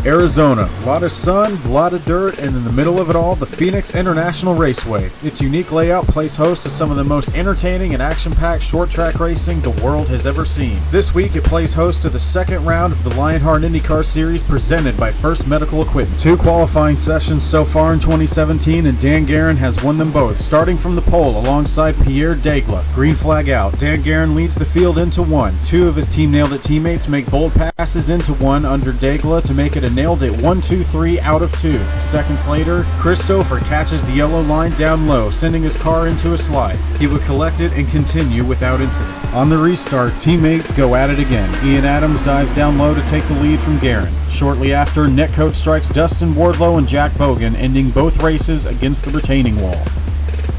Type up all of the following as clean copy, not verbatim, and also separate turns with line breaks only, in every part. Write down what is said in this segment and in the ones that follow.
Arizona. A lot of sun, a lot of dirt, and in the middle of it all, the Phoenix International Raceway. Its unique layout plays host to some of the most entertaining and action-packed short-track racing the world has ever seen. This week, it plays host to the second round of the Lionheart IndyCar Series presented by First Medical Equipment. 2 qualifying sessions so far in 2017, and Dan Guerin has won them both, starting from the pole alongside Pierre Degla. Green flag out. Dan Guerin leads the field into 1. 2 of his Team Nailed It teammates make bold passes into 1 under Degla to make it a nailed it 1-2-3 out of 2. Seconds later, Christopher catches the yellow line down low, sending his car into a slide. He would collect it and continue without incident. On the restart, teammates go at it again. Ian Adams dives down low to take the lead from Guerin. Shortly after, netcode strikes Dustin Wardlow and Jack Bogan, ending both races against the retaining wall.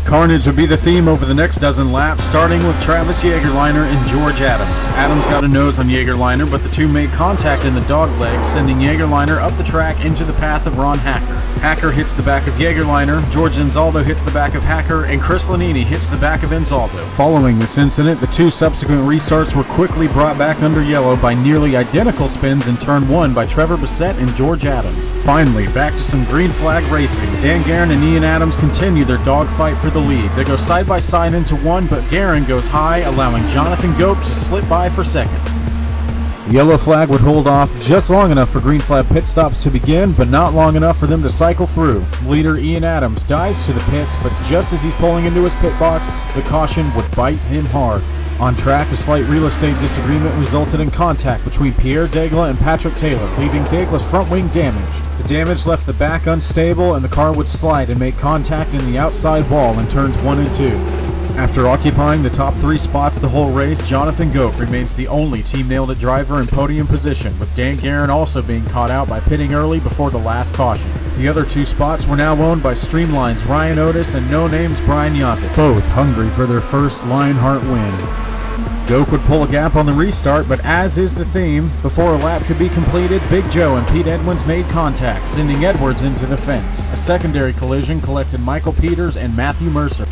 Carnage will be the theme over the next dozen laps, starting with Travis Jagerliner and George Adams. Adams got a nose on Jagerliner, but the two made contact in the dogleg, sending Jagerliner up the track into the path of Ron Hacker. Hacker hits the back of Jagerliner, George Enzaldo hits the back of Hacker, and Chris Lanini hits the back of Enzaldo. Following this incident, the 2 subsequent restarts were quickly brought back under yellow by nearly identical spins in turn 1 by Trevor Bissett and George Adams. Finally, back to some green flag racing. Dan Guerin and Ian Adams continue their dogfight for the lead. They go side by side into 1, but Guerin goes high, allowing Jonathan Gope to slip by for second. The yellow flag would hold off just long enough for green flag pit stops to begin, but not long enough for them to cycle through. Leader Ian Adams dives to the pits, but just as he's pulling into his pit box, the caution would bite him hard. On track, a slight real estate disagreement resulted in contact between Pierre Degla and Patrick Taylor, leaving Degla's front wing damaged. The damage left the back unstable, and the car would slide and make contact in the outside wall in turns 1 and 2. After occupying the top 3 spots the whole race, Jonathan Gope remains the only Team Nailed It driver in podium position, with Dan Guerin also being caught out by pitting early before the last caution. The other 2 spots were now owned by Streamline's Ryan Otis and No Name's Brian Yazek, both hungry for their first Lionheart win. Gope would pull a gap on the restart, but as is the theme, before a lap could be completed, Big Joe and Pete Edmonds made contact, sending Edwards into the fence. A secondary collision collected Michael Peters and Matthew Mercer.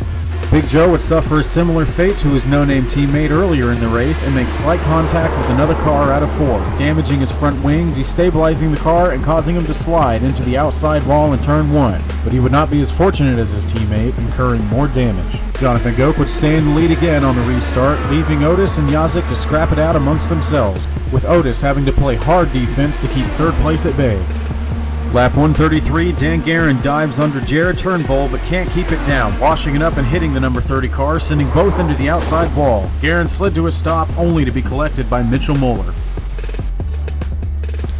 Big Joe would suffer a similar fate to his no-name teammate earlier in the race and make slight contact with another car out of 4, damaging his front wing, destabilizing the car, and causing him to slide into the outside wall in turn 1. But he would not be as fortunate as his teammate, incurring more damage. Jonathan Gope would stay in the lead again on the restart, leaving Otis and Yazek to scrap it out amongst themselves, with Otis having to play hard defense to keep 3rd place at bay. Lap 133, Dan Guerin dives under Jared Turnbull but can't keep it down, washing it up and hitting the number 30 car, sending both into the outside wall. Guerin slid to a stop, only to be collected by Mitchell Moeller.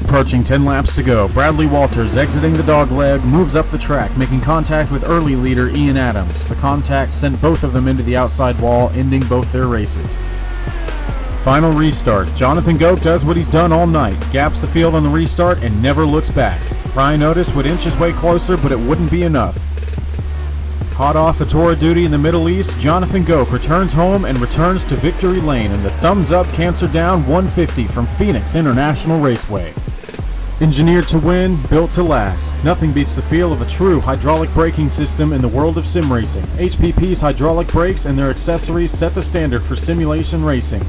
Approaching 10 laps to go, Bradley Walters, exiting the dogleg, moves up the track, making contact with early leader Ian Adams. The contact sent both of them into the outside wall, ending both their races. Final restart. Jonathan Gope does what he's done all night, gaps the field on the restart and never looks back. Ryan Otis would inch his way closer, but it wouldn't be enough. Hot off a tour of duty in the Middle East, Jonathan Gope returns home and returns to victory lane in the thumbs-up Cancer Down 150 from Phoenix International Raceway. Engineered to win, built to last. Nothing beats the feel of a true hydraulic braking system in the world of sim racing. HPP's hydraulic brakes and their accessories set the standard for simulation racing.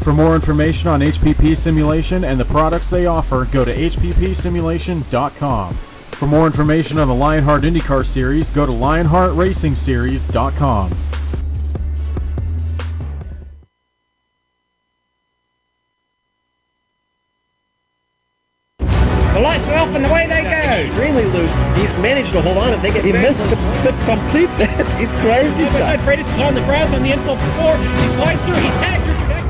For more information on HPP Simulation and the products they offer, go to hppsimulation.com. For more information on the Lionheart IndyCar Series, go to lionheartracingseries.com.
The lights are off and away they go.
Extremely loose. He's managed to hold on and they get.
He missed the pit completely. He's crazy.
Side Freitas is on the grass on the infield floor. He slides through. He tags Richard Eck.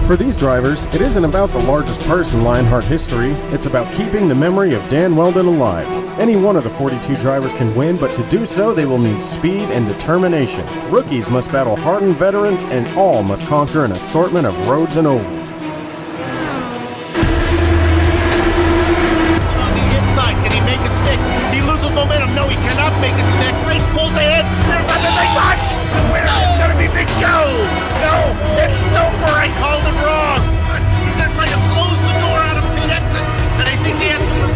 For these drivers, it isn't about the largest purse in Lionheart history, it's about keeping the memory of Dan Weldon alive. Any one of the 42 drivers can win, but to do so they will need speed and determination. Rookies must battle hardened veterans, and all must conquer an assortment of roads and ovals.
On the inside, can he make it stick? He loses momentum. No, he cannot make it stick. Race pulls ahead. There's nothing they touch. The winner is going to be Big Joe. No, it's Stouffer. I called him wrong. He's going to try to close the door out of pit exit, and I think he has to move.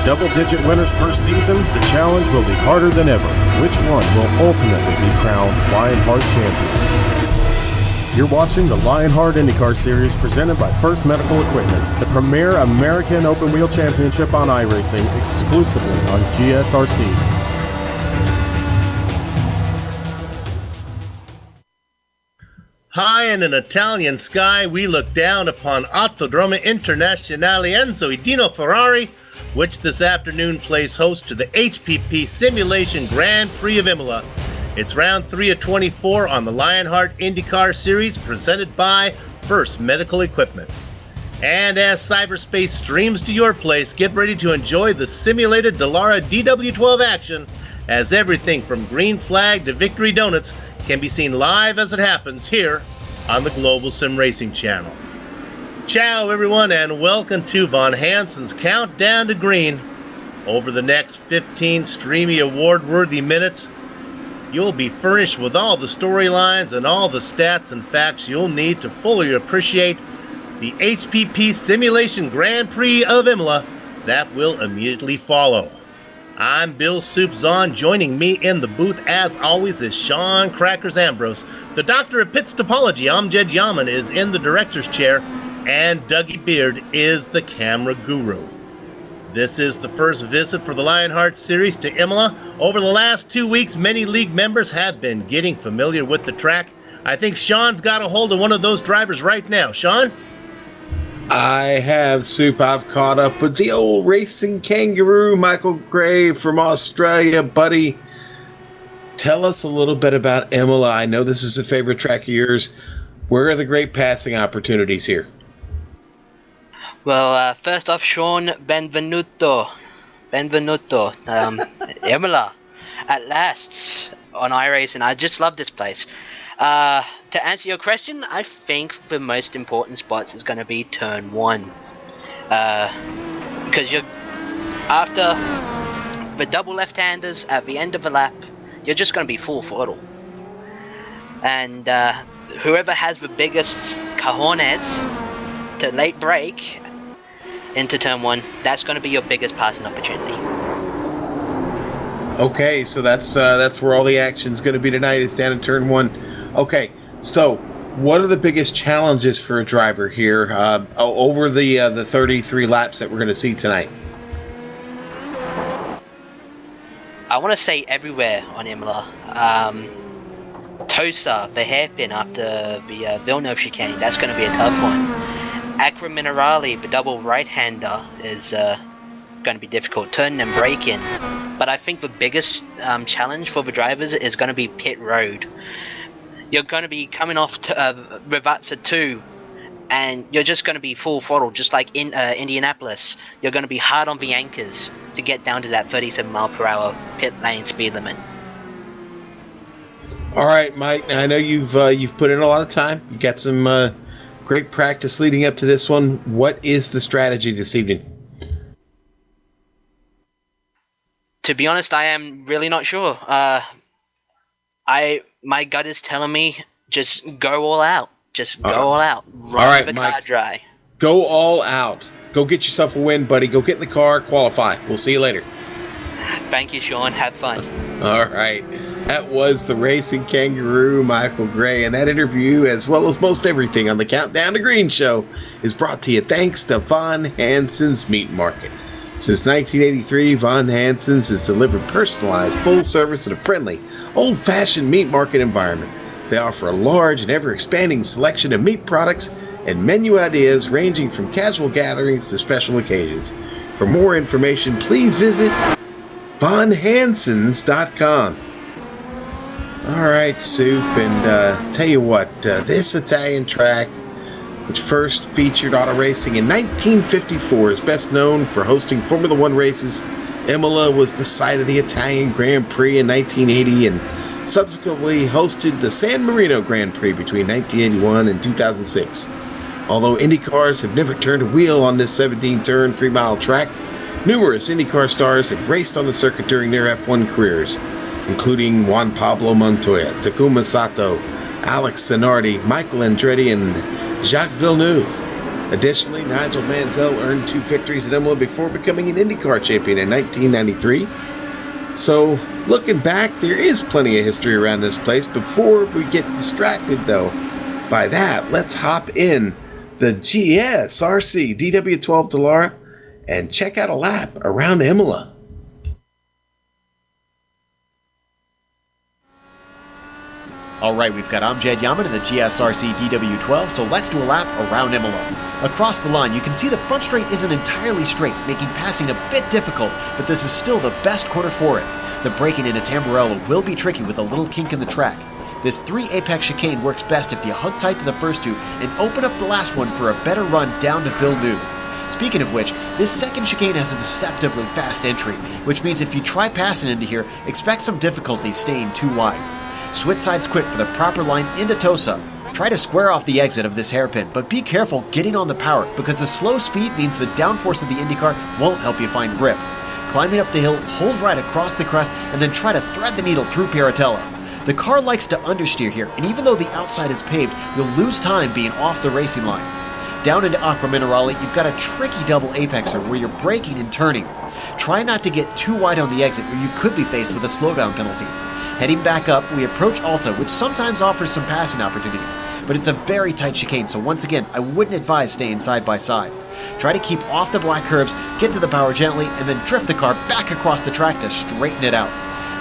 double-digit winners per season, the challenge will be harder than ever. Which one will ultimately be crowned Lionheart champion? You're watching the Lionheart IndyCar Series presented by First Medical Equipment, the premier American open-wheel championship on iRacing, exclusively on GSRC.
High in an Italian sky, we look down upon Autodromo Internazionale Enzo Dino Ferrari, which this afternoon plays host to the HPP Simulation Grand Prix of Imola. It's round 3 of 24 on the Lionheart IndyCar Series presented by First Medical Equipment. And as cyberspace streams to your place, get ready to enjoy the simulated Dallara DW12 action, as everything from green flag to victory donuts can be seen live as it happens here on the Global Sim Racing channel. Ciao everyone, and welcome to Von Hansen's Countdown to Green. Over the next 15 streamy award-worthy minutes, you'll be furnished with all the storylines and all the stats and facts you'll need to fully appreciate the HPP Simulation Grand Prix of Imola that will immediately follow. I'm Bill Soupzon. Joining me in the booth, as always, is Sean Crackers Ambrose. The Doctor of Pits Topology, Amjad Yaman, is in the director's chair, and Dougie Beard is the camera guru. This is the first visit for the Lionheart Series to Imola. Over the last 2 weeks, many league members have been getting familiar with the track. I think Sean's got a hold of one of those drivers right now. Sean?
I have, Soup. I've caught up with the old racing kangaroo, Michael Gray from Australia. Buddy, tell us a little bit about Imola. I know this is a favorite track of yours. Where are the great passing opportunities here?
Well, first off, Sean, benvenuto. Imola, at last, on iRacing. I just love this place. To answer your question, I think the most important spots is going to be turn 1. Because you're, after the double left-handers at the end of the lap, you're just going to be full throttle. And whoever has the biggest cojones to late brake into turn 1, that's going to be your biggest passing opportunity.
Okay, so that's where all the action's going to be tonight. It's down in turn 1. Okay, so what are the biggest challenges for a driver here over the 33 laps that we're going to see tonight?
I want to say everywhere on Imola. Tosa, the hairpin after the Villeneuve chicane, that's going to be a tough one. Acqua Minerale, the double right-hander, is going to be difficult. Turning and braking. But I think the biggest challenge for the drivers is going to be pit road. You're going to be coming off Rivazza 2, and you're just going to be full throttle, just like in Indianapolis. You're going to be hard on the anchors to get down to that 37 mile per hour pit lane speed limit.
All right, Mike. Now, I know you've put in a lot of time. You got some great practice leading up to this one. What is the strategy this evening?
To be honest, I am really not sure. My gut is telling me just go all out. Just go all out. Run the car dry.
Go all out. Go get yourself a win, buddy. Go get in the car, qualify. We'll see you later.
Thank you, Sean. Have fun.
All right. That was the racing kangaroo, Michael Gray. And that interview, as well as most everything on the Countdown to Green show, is brought to you thanks to Von Hansen's Meat Market. Since 1983, Von Hansen's has delivered personalized, full service in a friendly, old-fashioned meat market environment. They offer a large and ever-expanding selection of meat products and menu ideas ranging from casual gatherings to special occasions. For more information, please visit vonhansens.com. All right, Soup, and tell you what, this Italian track, which first featured auto racing in 1954, is best known for hosting Formula One races. Imola was the site of the Italian Grand Prix in 1980 and subsequently hosted the San Marino Grand Prix between 1981 and 2006. Although IndyCars have never turned a wheel on this 17-turn, 3-mile track, numerous IndyCar stars have raced on the circuit during their F1 careers, including Juan Pablo Montoya, Takuma Sato, Alex Zanardi, Michael Andretti, and Jacques Villeneuve. Additionally, Nigel Mansell earned 2 victories at Imola before becoming an IndyCar champion in 1993. So, looking back, there is plenty of history around this place. Before we get distracted, though, by that, let's hop in the GSRC DW12 Dallara and check out a lap around Imola.
All right, we've got Amjad Yaman in the GSRC DW12, so let's do a lap around Imola. Across the line, you can see the front straight isn't entirely straight, making passing a bit difficult, but this is still the best corner for it. The braking into Tamburello will be tricky with a little kink in the track. This 3 apex chicane works best if you hug tight to the first 2 and open up the last one for a better run down to Villeneuve. Speaking of which, this second chicane has a deceptively fast entry, which means if you try passing into here, expect some difficulty staying too wide. Switch sides quick for the proper line into Tosa. Try to square off the exit of this hairpin, but be careful getting on the power because the slow speed means the downforce of the IndyCar won't help you find grip. Climbing up the hill, hold right across the crest, and then try to thread the needle through Piratella. The car likes to understeer here, and even though the outside is paved, you'll lose time being off the racing line. Down into Acqua Minerale, you've got a tricky double apexer where you're braking and turning. Try not to get too wide on the exit or you could be faced with a slowdown penalty. Heading back up, we approach Alta, which sometimes offers some passing opportunities, but it's a very tight chicane, so once again, I wouldn't advise staying side by side. Try to keep off the black curbs, get to the power gently, and then drift the car back across the track to straighten it out.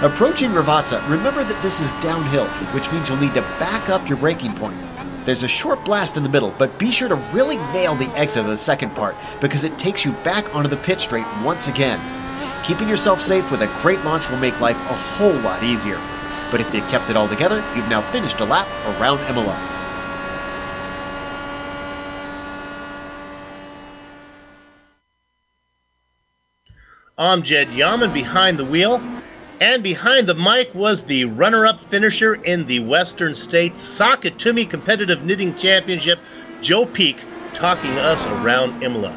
Approaching Ravazza, remember that this is downhill, which means you'll need to back up your braking point. There's a short blast in the middle, but be sure to really nail the exit of the second part, because it takes you back onto the pit straight once again. Keeping yourself safe with a great launch will make life a whole lot easier. But if you kept it all together, you've now finished a lap around Imola.
Amjad Yaman behind the wheel, and behind the mic was the runner-up finisher in the Western States Sock It To Me Competitive Knitting Championship, Joe Peak, talking us around Imola.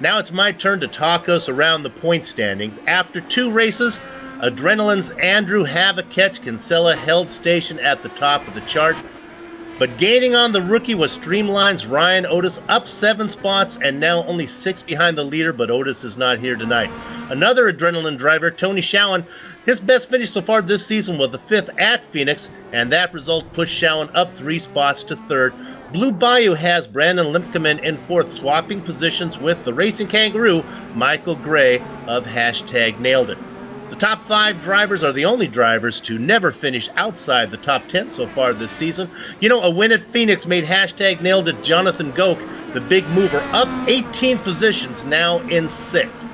Now it's my turn to talk us around the point standings. After 2 races, Adrenaline's Andrew Havakech Kinsella held station at the top of the chart, but gaining on the rookie was Streamline's Ryan Otis, up 7 spots and now only 6 behind the leader, but Otis is not here tonight. Another Adrenaline driver, Tony Schowen, his best finish so far this season was the 5th at Phoenix, and that result pushed Schowen up 3 spots to 3rd. Blue Bayou has Brandon Limpkeman in 4th, swapping positions with the Racing Kangaroo, Michael Gray of #NailedIt. The top 5 drivers are the only drivers to never finish outside the top 10 so far this season. You know, a win at Phoenix made #NailedIt Jonathan Goke the big mover, up 18 positions, now in 6th.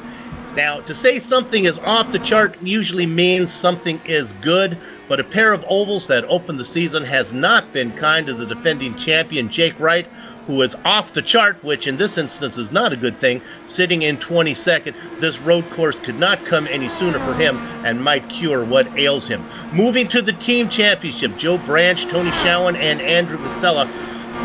Now, to say something is off the chart usually means something is good, but a pair of ovals that opened the season has not been kind to the defending champion Jake Wright, who is off the chart, which in this instance is not a good thing, sitting in 22nd. This road course could not come any sooner for him and might cure what ails him. Moving to the team championship, Joe Branch, Tony Schowen, and Andrew Vasella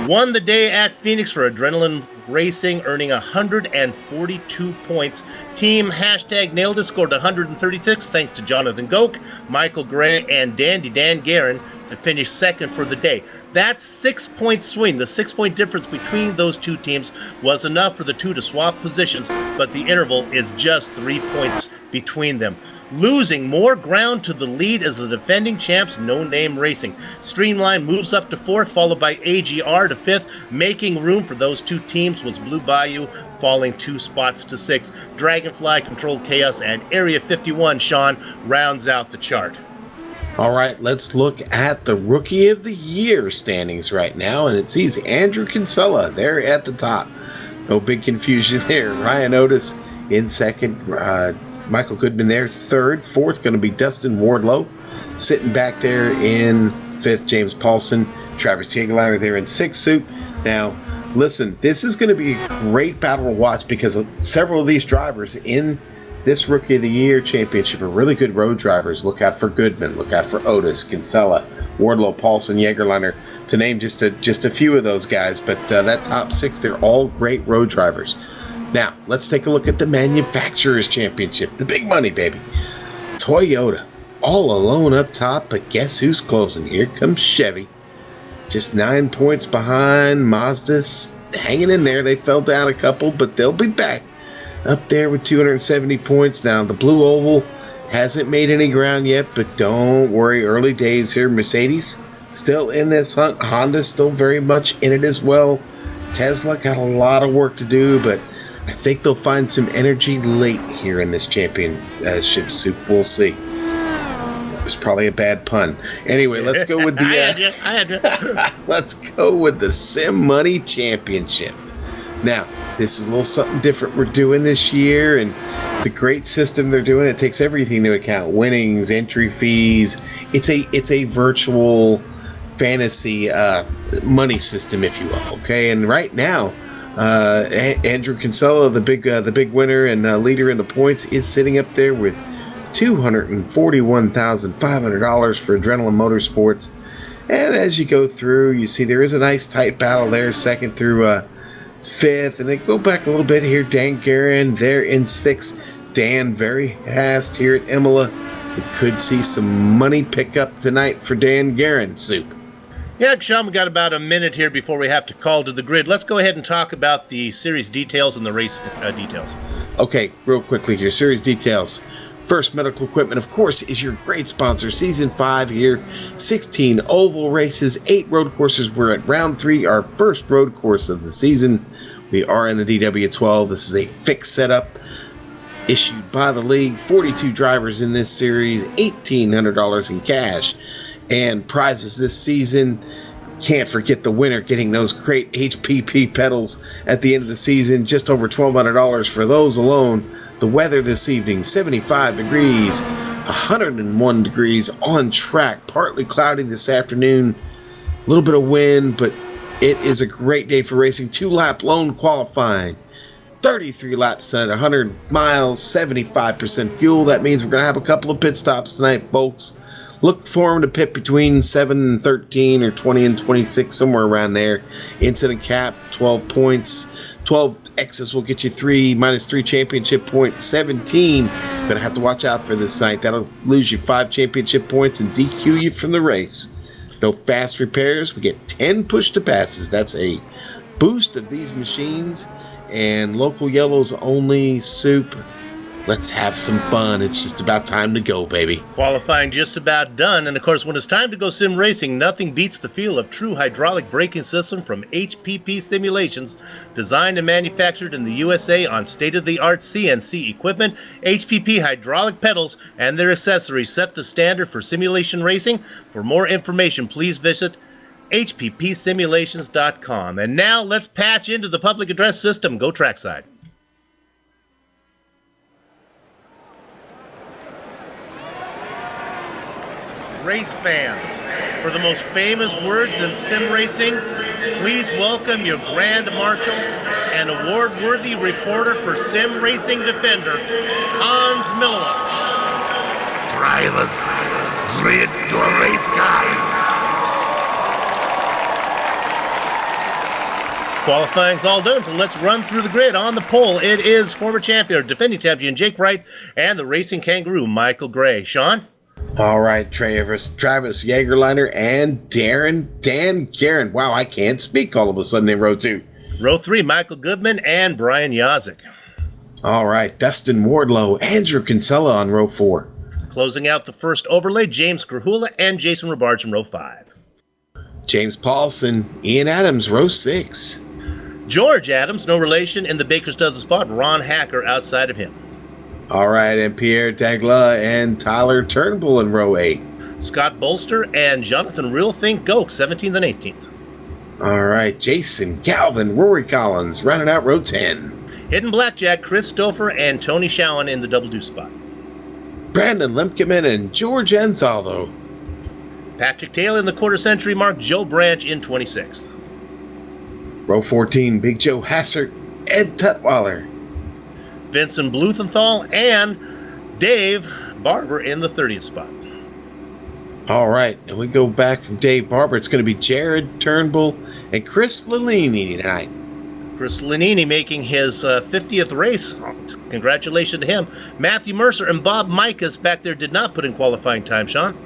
won the day at Phoenix for Adrenaline Racing, earning 142 points. Team #NailedIt scored 136 thanks to Jonathan Goke, Michael Gray, and Dandy Dan Guerin to finish 2nd for the day. That 6-point swing, the 6-point difference between those 2 teams, was enough for the 2 to swap positions, but the interval is just 3 points between them. Losing more ground to the lead is the defending champs, No Name Racing. Streamline moves up to 4th, followed by AGR to 5th. Making room for those 2 teams was Blue Bayou, falling 2 spots to 6th. Dragonfly, Controlled Chaos, and Area 51, Sean, rounds out the chart.
All right, let's look at the Rookie of the Year standings right now, and it sees Andrew Kinsella there at the top. No big confusion there. Ryan Otis in 2nd, Michael Goodman there 3rd, 4th going to be Dustin Wardlow. Sitting back there in 5th, James Paulson, Travis Jägerleiner there in 6th suit. Now, listen, this is going to be a great battle to watch because several of these drivers in this Rookie of the Year championship are really good road drivers. Look out for Goodman, look out for Otis, Kinsella, Wardlow, Paulson, Jägerleiner, to name just a few of those guys. But that top 6, they're all great road drivers. Now, let's take a look at the Manufacturers Championship, the big money, baby. Toyota, all alone up top, but guess who's closing? Here comes Chevy. Just 9 points behind. Mazda hanging in there. They fell down a couple, but they'll be back up there with 270 points. Now, the Blue Oval hasn't made any ground yet, but don't worry. Early days here. Mercedes still in this hunt. Honda's still very much in it as well. Tesla got a lot of work to do, but I think they'll find some energy late here in this championship soup. We'll see. That was probably a bad pun. Anyway, let's go with the
I had you.
let's go with the Sim Money Championship. Now, this is a little something different we're doing this year, and it's a great system they're doing. It takes everything into account: winnings, entry fees. It's a virtual fantasy money system, if you will. Okay, and right now, Andrew Kinsella, the big winner and leader in the points, is sitting up there with $241,500 for Adrenaline Motorsports. And as you go through, you see there is a nice tight battle there, second through fifth, and then go back a little bit here. Dan Guerin there in sixth. Dan very fast here at Imola. We could see some money pick up tonight for Dan Guerin, Soup.
Yeah, Sean, we got about a minute here before we have to call to the grid. Let's go ahead and talk about the series details and the race details.
Okay, real quickly here, series details. First Medical Equipment, of course, is your great sponsor. Season 5 here, 16 oval races, 8 road courses. We're at round 3, our first road course of the season. We are in the DW12. This is a fixed setup issued by the league. 42 drivers in this series, $1,800 in cash. And prizes this season. Can't forget the winner getting those great HPP pedals at the end of the season. Just over $1,200 for those alone. The weather this evening, 75 degrees, 101 degrees on track. Partly cloudy this afternoon. A little bit of wind, but it is a great day for racing. 2-lap lone qualifying. 33 laps tonight, 100 miles, 75% fuel. That means we're going to have a couple of pit stops tonight, folks. Look for them to pit between 7 and 13 or 20 and 26, somewhere around there. Incident cap, 12 points. 12 X's will get you -3 championship points. 17, gonna have to watch out for this night. That'll lose you 5 championship points and DQ you from the race. No fast repairs. We get 10 push to passes. That's a boost of these machines. And local yellows only, Soup. Let's have some fun. It's just about time to go, baby.
Qualifying just about done, and of course, when it's time to go sim racing, nothing beats the feel of true hydraulic braking system from HPP Simulations, designed and manufactured in the USA on state-of-the-art CNC equipment. HPP hydraulic pedals and their accessories set the standard for simulation racing. For more information, please visit hppsimulations.com. And now let's patch into the public address system. Go trackside. Race fans, for the most famous words in sim racing, please welcome your Grand Marshal and award-worthy reporter for Sim Racing Defender, Hans Miller.
Drivers, grid your race cars.
Qualifying's all done, so let's run through the grid. On the pole, it is former champion, or defending champion Jake Wright, and the racing kangaroo, Michael Gray. Sean?
All right, Travis Jagerliner and Dan Guerin. Wow, I can't speak all of a sudden in row 2.
Row 3, Michael Goodman and Brian Yazik.
All right, Dustin Wardlow, Andrew Kinsella on row 4.
Closing out the first overlay, James Krahula and Jason Robarge in row 5.
James Paulson, Ian Adams, row 6.
George Adams, no relation, in the Baker's Dozen spot. Ron Hacker outside of him.
All right, and Pierre Dagla and Tyler Turnbull in row 8.
Scott Bolster and Jonathan Real Think Goke, 17th and 18th.
All right, Jason Galvin, Rory Collins, rounding out row 10.
Hidden Blackjack, Chris Stouffer and Tony Showen in the double deuce spot.
Brandon Lemkeman and George Anzaldo.
Patrick Taylor in the quarter century mark, Joe Branch in 26th.
Row 14, Big Joe Hassert, Ed Tutwiler.
Vincent Bluthenthal and Dave Barber in the 30th spot.
All right, and we go back from Dave Barber. It's going to be Jared Turnbull and Chris Lellini tonight.
Chris Lellini making his 50th race. Congratulations to him. Matthew Mercer and Bob Micas back there did not put in qualifying time, Sean.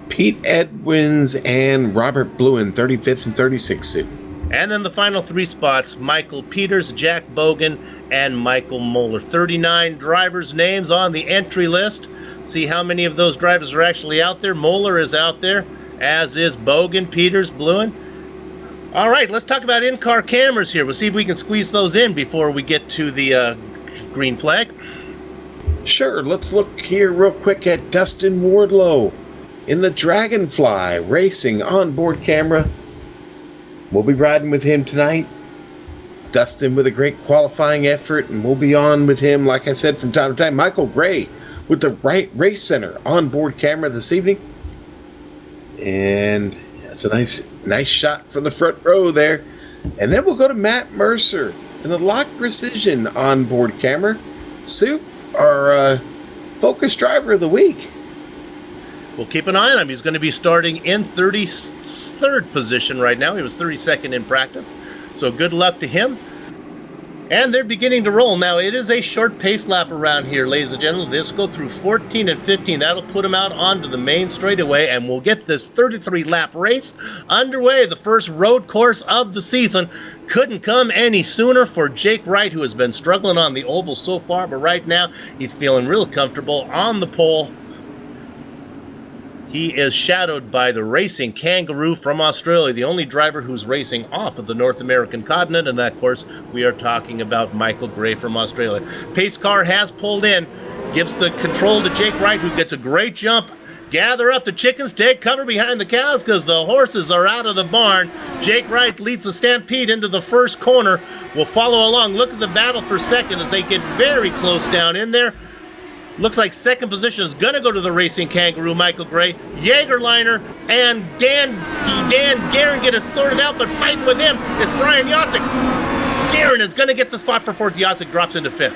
Pete Edwins and Robert Bluen, 35th and 36th.
And then the final 3 spots, Michael Peters, Jack Bogan, and Michael Moeller. 39 drivers' names on the entry list. See how many of those drivers are actually out there. Moeller is out there, as is Bogan, Peters, Bluen. All right, let's talk about in-car cameras here. We'll see if we can squeeze those in before we get to the green flag.
Sure, let's look here real quick at Dustin Wardlow in the Dragonfly Racing onboard camera. We'll be riding with him tonight. Dustin with a great qualifying effort, and we'll be on with him, like I said, from time to time. Michael Gray with the Race Center onboard camera this evening. And that's a nice shot from the front row there. And then we'll go to Matt Mercer in the Lock Precision onboard camera. Soup, our focus driver of the week.
We'll keep an eye on him. He's going to be starting in 33rd position right now. He was 32nd in practice. So good luck to him. And they're beginning to roll. Now, it is a short pace lap around here, ladies and gentlemen. This go through 14 and 15. That'll put them out onto the main straightaway, and we'll get this 33-lap race underway. The first road course of the season. Couldn't come any sooner for Jake Wright, who has been struggling on the oval so far, but right now he's feeling real comfortable on the pole. He is shadowed by the Racing Kangaroo from Australia, the only driver who's racing off of the North American continent, and that, of course, we are talking about Michael Gray from Australia. Pace car has pulled in, gives the control to Jake Wright, who gets a great jump. Gather up the chickens, take cover behind the cows, because the horses are out of the barn. Jake Wright leads the stampede into the first corner. We'll follow along. Look at the battle for second as they get very close down in there. Looks like second position is going to go to the Racing Kangaroo, Michael Gray. Jägerliner and Dan Guerin get it sorted out, but fighting with him is Brian Yosick. Guerin is going to get the spot for fourth. Yosick drops into fifth.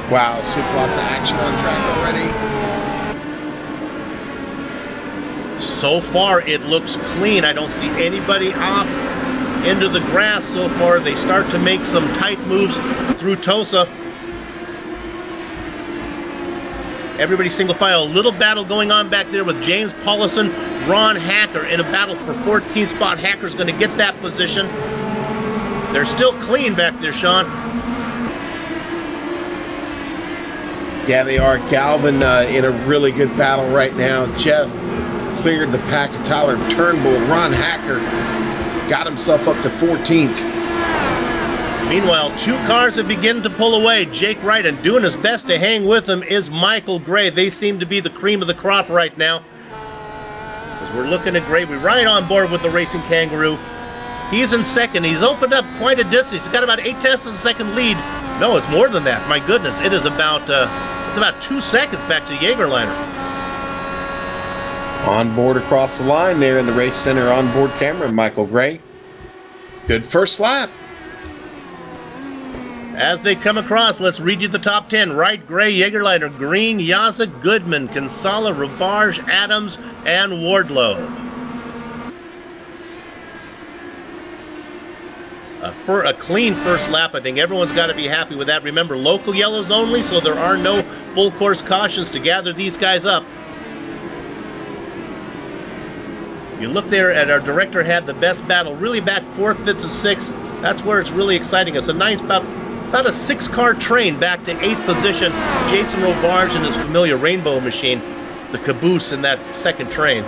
Wow, super lots of action on track already.
So far, it looks clean. I don't see anybody off into the grass so far. They start to make some tight moves through Tosa. Everybody single file. A little battle going on back there with James Paulison, Ron Hacker in a battle for 14th spot. Hacker's going to get that position. They're still clean back there, Sean.
Yeah, they are. Galvin in a really good battle right now. Just cleared the pack of Tyler Turnbull. Ron Hacker got himself up to 14th.
Meanwhile, 2 cars have begun to pull away. Jake Wright, and doing his best to hang with him, is Michael Gray. They seem to be the cream of the crop right now. As we're looking at Gray, we're right on board with the Racing Kangaroo. He's in second. He's opened up quite a distance. He's got about 8/10 of the second lead. No, it's more than that. My goodness, it is about 2 seconds back to Jägerliner.
On board across the line there in the Race Center onboard camera, Michael Gray. Good first lap.
As they come across, let's read you the top 10. Wright, Gray, Jägerliner, Green, Yasick, Goodman, Kinsella, Rabarge, Adams, and Wardlow. For a clean first lap, I think everyone's got to be happy with that. Remember, local yellows only, so there are no full course cautions to gather these guys up. You look there at our director had the best battle, really back 4th, 5th, and 6th. That's where it's really exciting. It's a nice, about a 6-car train back to 8th position. Jason Robarge and his familiar Rainbow Machine, the caboose in that second train.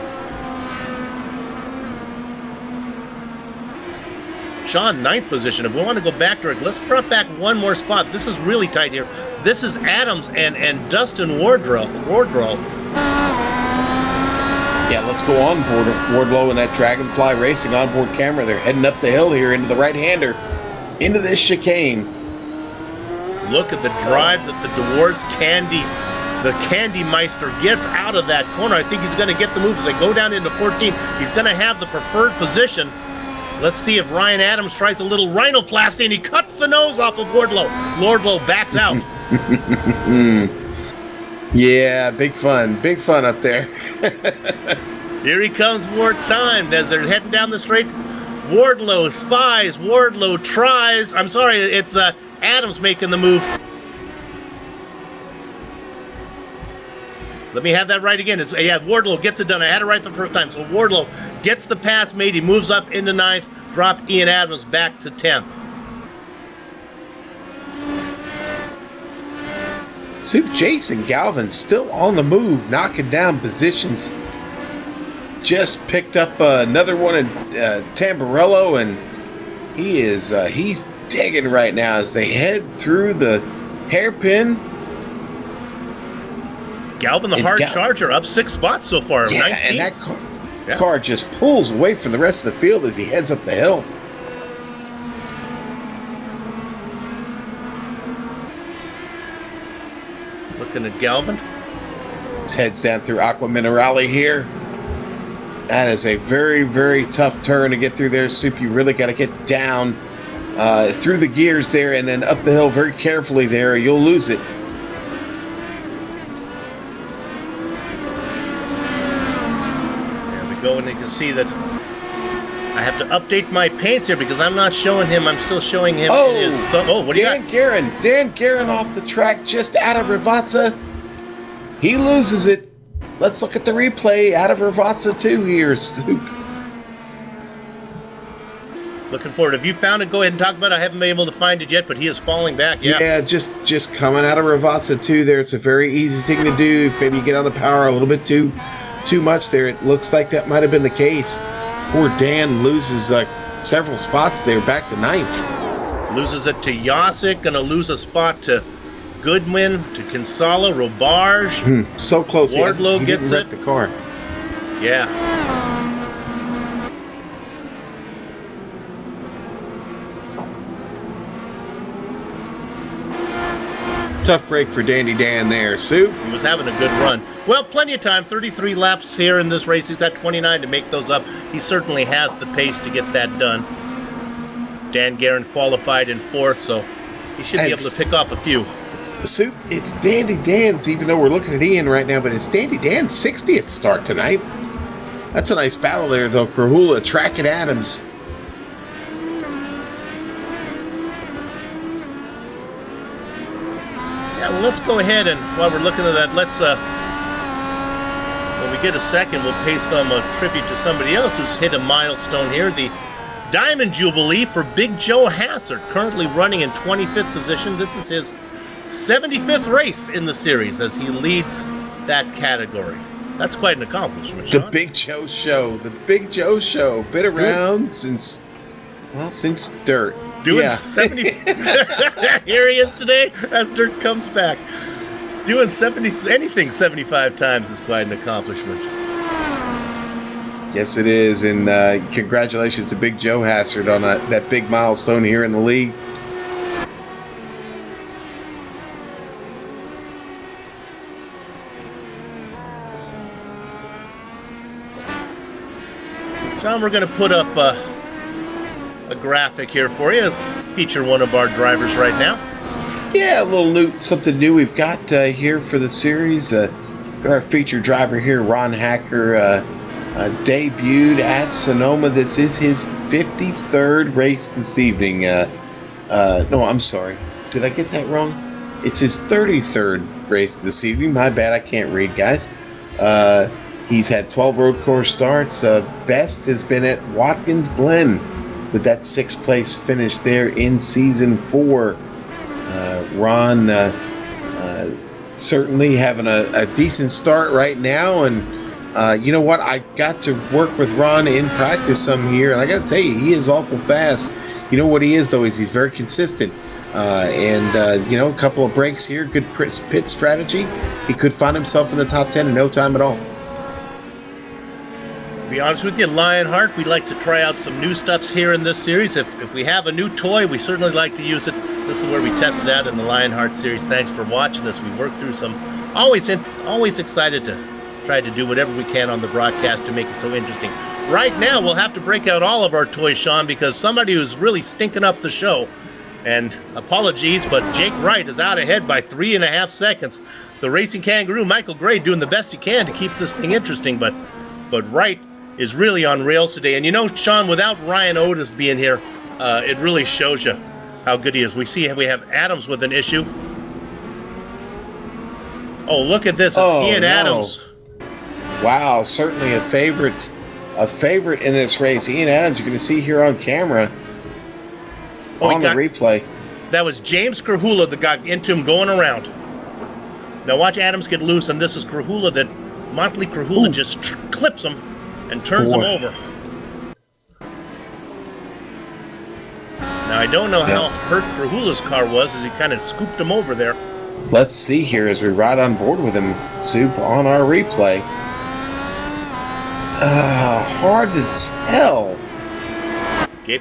Sean, 9th position. If we want to go back to it, let's drop back one more spot. This is really tight here. This is Adams and Dustin Wardrow.
Yeah, let's go on board Wardlow and that Dragonfly Racing onboard camera. They're heading up the hill here into the right-hander, into this chicane.
Look at the drive that the Dwarves the Candy Meister gets out of that corner. I think he's going to get the move as they go down into 14. He's going to have the preferred position. Let's see if Ryan Adams tries a little rhinoplasty, and he cuts the nose off of Wardlow. Wardlow backs out.
Yeah, big fun up there.
Here he comes more time as they're heading down the straight. Wardlow spies, Wardlow tries. I'm sorry, it's Adams making the move. Let me have that right again. Wardlow gets it done. I had it right the first time. So Wardlow gets the pass made. He moves up into 9th, drop Ian Adams back to 10th.
Soup Jason Galvin still on the move, knocking down positions. Just picked up another one in Tamburello, and he's digging right now as they head through the hairpin.
Galvin, the hard charger, up 6 spots so far.
Yeah,
19th.
and that car just pulls away from the rest of the field as he heads up the hill.
Looking at Galvin.
Just heads down through Aqua Minerale here. That is a very, very tough turn to get through there, Soup. You really got to get down through the gears there and then up the hill very carefully there, or you'll lose it.
Go, and you can see that I have to update my paints here because I'm not showing him. I'm still showing him. What do you got?
Dan Guerin off the track just out of Rivazza. He loses it. Let's look at the replay out of Rivazza 2 here, Stoop.
Looking forward. If you found it, go ahead and talk about it. I haven't been able to find it yet, but he is falling back.
Yeah, just coming out of Rivazza 2 there. It's a very easy thing to do. If maybe you get on the power a little bit too much there. It looks like that might have been the case. Poor Dan loses several spots there, back to 9th.
Loses it to Yasik, gonna lose a spot to Goodwin, to Kinsella, Robarge.
So close.
Wardlow
he
gets
didn't wreck the car.
Yeah.
Tough break for Dandy Dan there, Sue.
He was having a good run. Well, plenty of time. 33 laps here in this race. He's got 29 to make those up. He certainly has the pace to get that done. Dan Guerin qualified in 4th, so he should be able to pick off a few.
Soup, it's Dandy Dan's, even though we're looking at Ian right now, but it's Dandy Dan's 60th start tonight. That's a nice battle there, though. Krahula tracking Adams.
Yeah, well, let's go ahead and while we're looking at that, let's, when we get a second, we'll pay some tribute to somebody else who's hit a milestone here. The Diamond Jubilee for Big Joe Hassard, currently running in 25th position. This is his 75th race in the series as he leads that category. That's quite an accomplishment, Sean.
The Big Joe Show. The Big Joe Show. Been around since dirt.
Doing 70. Here he is today as dirt comes back. Doing anything 75 times is quite an accomplishment.
Yes, it is. And congratulations to Big Joe Hassard on that big milestone here in the league.
John, we're going to put up a graphic here for you. Feature one of our drivers right now.
Yeah, a little something new we've got here for the series. Got our featured driver here, Ron Hacker, debuted at Sonoma. This is his 53rd race this evening. No, I'm sorry. Did I get that wrong? It's his 33rd race this evening. My bad, I can't read, guys. He's had 12 road course starts. Best has been at Watkins Glen with that 6th place finish there in season 4. Ron certainly having a decent start right now, and you know what? I got to work with Ron in practice some here, and I got to tell you, he is awful fast. You know what he is, though, is he's very consistent. And a couple of breaks here, good pit strategy. He could find himself in the top 10 in no time at all.
To be honest with you, Lionheart, we'd like to try out some new stuffs here in this series. If we have a new toy, we certainly like to use it. This is where we test it out in the Lionheart series. Thanks for watching us. We work through some, always excited to try to do whatever we can on the broadcast to make it so interesting. Right now, we'll have to break out all of our toys, Sean, because somebody who's really stinking up the show, and apologies, but Jake Wright is out ahead by 3.5 seconds. The Racing Kangaroo, Michael Gray, doing the best he can to keep this thing interesting, but Wright is really on rails today. And you know, Sean, without Ryan Otis being here, it really shows you how good he is. We have Adams with an issue. Oh, look at this. It's Ian Adams.
Wow, certainly a favorite in this race. Ian Adams, you're going to see here on camera on the replay.
That was James Krahula that got into him going around. Now watch Adams get loose, and this is Krahula that Motley Krahula just clips him and turns him over. Now I don't know how hurt Krahula's car was as he kind of scooped him over there.
Let's see here as we ride on board with him, Soup, on our replay. Hard to tell.
Okay.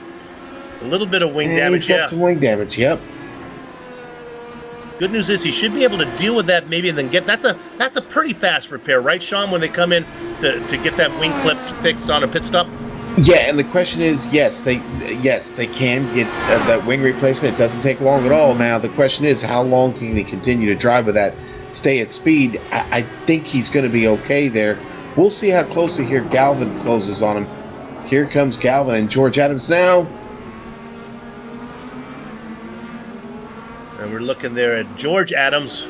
A little bit of wing damage.
He's got some wing damage, yep.
Good news is he should be able to deal with that maybe and then get... That's a pretty fast repair, right, Sean, when they come in to get that wing clip fixed on a pit stop?
Yeah, and the question is, yes, they can get that wing replacement. It doesn't take long at all. Now, the question is, how long can he continue to drive with that, stay at speed? I think he's going to be okay there. We'll see how closely here Galvin closes on him. Here comes Galvin and George Adams now.
And we're looking there at George Adams.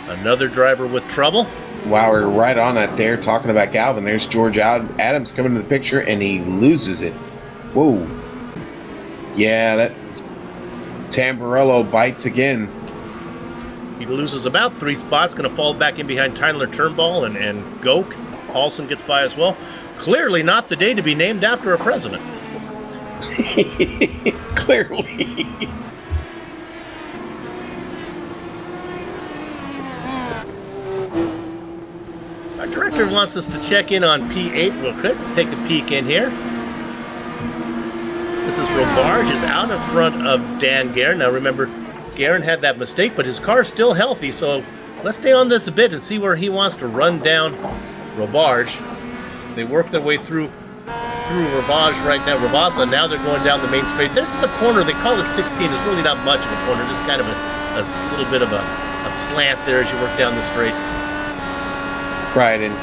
Another driver with trouble.
Wow, we're right on that there, talking about Galvin. There's George Adams coming to the picture, and he loses it. Whoa. Yeah, that's... Tamburello bites again.
He loses about 3 spots, going to fall back in behind Tyler Turnbull and Goke. Paulson gets by as well. Clearly not the day to be named after a president.
Clearly.
Our director wants us to check in on P8 real quick. Let's take a peek in here. This is Robarge is out in front of Dan Guerin. Now remember, Guerin had that mistake, but his car's still healthy, so let's stay on this a bit and see where he wants to run down Robarge. They work their way through Robarge right now. Rabasa, now they're going down the main straight. This is a corner, they call it 16. It's really not much of a corner, just kind of a little bit of a slant there as you work down the straight.
Right, and